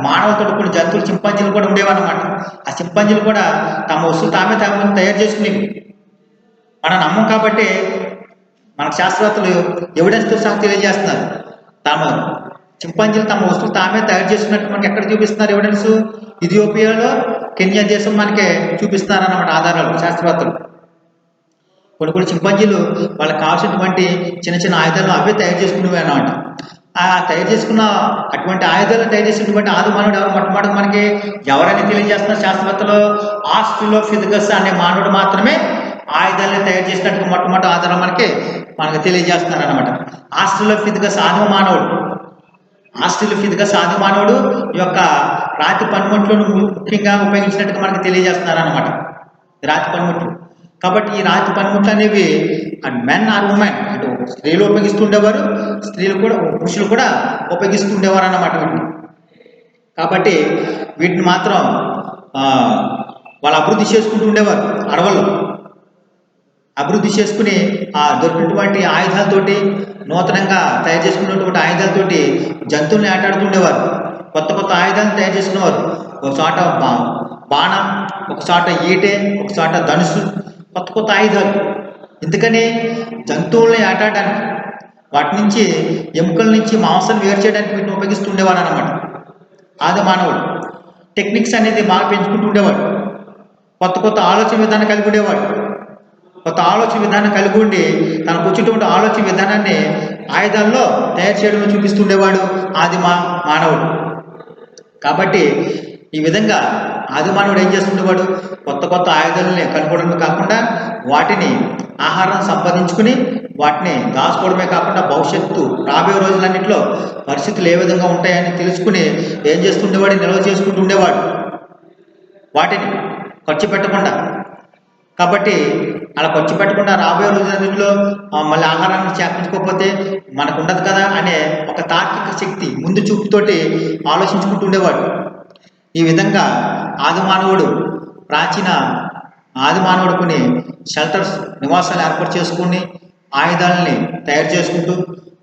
మానవులతో కొన్ని జంతువులు, చింపాంజీలు కూడా ఉండేవన్నమాట. ఆ చింపాంజీలు కూడా తమ వస్తువులు తామే తయారు చేసుకునేవి. మనం నమ్మం కాబట్టి మన శాస్త్రవేత్తలు ఎవిడెన్స్తో సహా తెలియజేస్తున్నారు. చింపాంజీలు తమ వస్తువులు తామే తయారు చేసుకున్నట్టు మనకి ఎక్కడ చూపిస్తున్నారు ఎవిడెన్స్? ఇథియోపియాలో, కెన్యా దేశం మనకి చూపిస్తున్నారు అన్నమాట ఆధారాలు శాస్త్రవేత్తలు. కొన్ని చింపాంజీలు వాళ్ళకి కావాల్సినటువంటి చిన్న చిన్న ఆయుధాలు అవే తయారు చేసుకునేవి అన్నమాట. ఆ తయారు చేసుకున్న అటువంటి ఆయుధాలు తయారు చేసినటువంటి ఆది మానవుడు ఎవరు? మొట్టమొదటి మనకి ఎవరైనా తెలియజేస్తున్నారు శాస్త్రవేత్తలు, ఆస్ట్రలోపిథెకస్ అనే మానవుడు మాత్రమే ఆయుధాలను తయారు చేసినట్టు మొట్టమొదటి ఆధారం మనకి తెలియజేస్తున్నారు అనమాట. ఆస్ట్రలోపిథెకస్ ఆదిమ మానవుడు యొక్క రాతి పనిముట్లను ముఖ్యంగా ఉపయోగించినట్టుగా మనకి తెలియజేస్తున్నారు అనమాట. రాతి పనిముట్లు. కాబట్టి ఈ రాతి పనిముట్లు అనేవి మెన్ ఆర్ ఉమెన్, అంటే స్త్రీలు ఉపయోగిస్తుండేవారు, పురుషులు కూడా ఉపయోగిస్తుండేవారు అన్నమాట వీటిని. కాబట్టి వీటిని మాత్రం వాళ్ళు అభివృద్ధి చేసుకుంటూ ఉండేవారు. అడవుల్లో అభివృద్ధి చేసుకుని ఆ దొరికినటువంటి ఆయుధాలతోటి, నూతనంగా తయారు చేసుకున్నటువంటి ఆయుధాలతోటి జంతువుల్ని ఆటాడుతుండేవారు. కొత్త కొత్త ఆయుధాలను తయారు చేసుకునేవారు. ఒక చోట బాణం, ఒక చోట ఈటె, ఒక చోట ధనుసు, కొత్త కొత్త ఆయుధాలు ఎందుకని జంతువుల్ని వేటాడడానికి, వాటి నుంచి ఎముకల నుంచి మాంసాన్ని వేరు చేయడానికి వీటిని ఉపయోగిస్తుండేవాడు అనమాట ఆది మానవుడు. టెక్నిక్స్ అనేది బాగా పెంచుకుంటూ ఉండేవాడు. కొత్త కొత్త ఆలోచన విధానం కలిగి ఉండేవాడు. కొత్త ఆలోచన విధానం కలిగి ఉండి తనకు వచ్చేటువంటి ఆలోచన విధానాన్ని ఆయుధాల్లో తయారు చేయడంలో చూపిస్తుండేవాడు ఆది మానవుడు. కాబట్టి ఈ విధంగా ఆది మానవుడు ఏం చేస్తుండేవాడు, కొత్త కొత్త ఆయుధాలని కనుక్కోవడమే కాకుండా వాటిని ఆహారం సంపాదించుకుని వాటిని దాచుకోవడమే కాకుండా భవిష్యత్తు రాబోయే రోజులన్నింటిలో పరిస్థితులు ఏ విధంగా ఉంటాయని తెలుసుకుని ఏం చేస్తుండేవాడు, నిల్వ చేసుకుంటూ ఉండేవాడు వాటిని ఖర్చు పెట్టకుండా. కాబట్టి అలా ఖర్చు పెట్టకుండా రాబోయే రోజులన్నింటిలో మళ్ళీ ఆహారాన్ని చేర్పించుకోకపోతే మనకు ఉండదు కదా అనే ఒక తార్కిక శక్తి ముందు చూపుతోటి ఆలోచించుకుంటూ ఉండేవాడు. ఈ విధంగా ఆది మానవుడు ఆది మానవుడు కొన్ని షెల్టర్స్, నివాసాలు ఏర్పాటు చేసుకుని ఆయుధాలని తయారు చేసుకుంటూ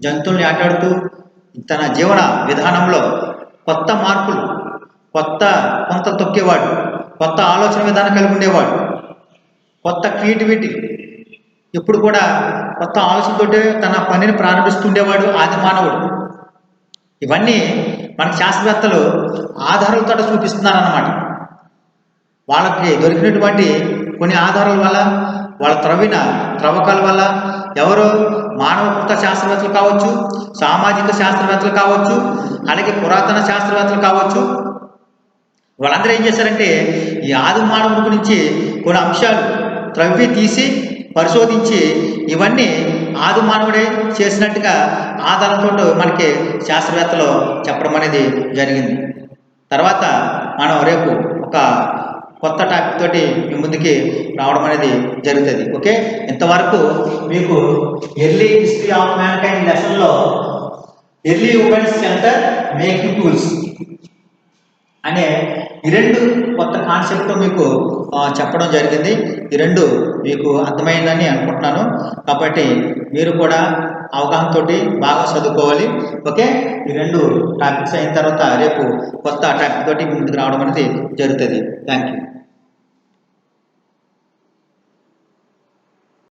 జంతువుల్ని ఆటాడుతూ తన జీవన విధానంలో కొత్త మార్పులు, కొత్త తొక్కేవాడు, కొత్త ఆలోచన విధానం కలిగి ఉండేవాడు, కొత్త క్రియేటివిటీ, ఎప్పుడు కూడా కొత్త ఆలోచనతోటే తన పనిని ప్రారంభిస్తుండేవాడు ఆది మానవుడు. ఇవన్నీ మన శాస్త్రవేత్తలు ఆధారాలతో చూపిస్తున్నారు అన్నమాట. వాళ్ళకి దొరికినటువంటి కొన్ని ఆధారాల వల్ల, వాళ్ళ త్రవ్వకాల వల్ల ఎవరో మానవకృత శాస్త్రవేత్తలు కావచ్చు, సామాజిక శాస్త్రవేత్తలు కావచ్చు, అలాగే పురాతన శాస్త్రవేత్తలు కావచ్చు, వాళ్ళందరూ ఏం చేశారంటే ఈ ఆది మానవుడి గురించి కొన్ని అంశాలు త్రవ్వి తీసి పరిశోధించి ఇవన్నీ ఆది మానవుడే చేసినట్టుగా ఆధారంతో మనకి శాస్త్రవేత్తలు చెప్పడం అనేది జరిగింది. తర్వాత మనం రేపు ఒక కొత్త టాపిక్ తోటి మీ ముందుకి రావడం అనేది జరుగుతుంది. ఓకే, ఇంతవరకు మీకు ఎర్లీ హిస్టరీ ఆఫ్ మ్యాన్కైండ్ లెసన్లో early humans centre making tools అనే ఈ రెండు కొత్త కాన్సెప్ట్ మీకు చెప్పడం జరిగింది. ఈ రెండు మీకు అర్థమైందని అనుకుంటున్నాను. కాబట్టి మీరు కూడా అవగాహనతో బాగా చదువుకోవాలి. ఓకే, ఈ రెండు టాపిక్స్ అయిన తర్వాత రేపు కొత్త టాపిక్ తోటి ముందుకు రావడం అనేది జరుగుతుంది. Thank you.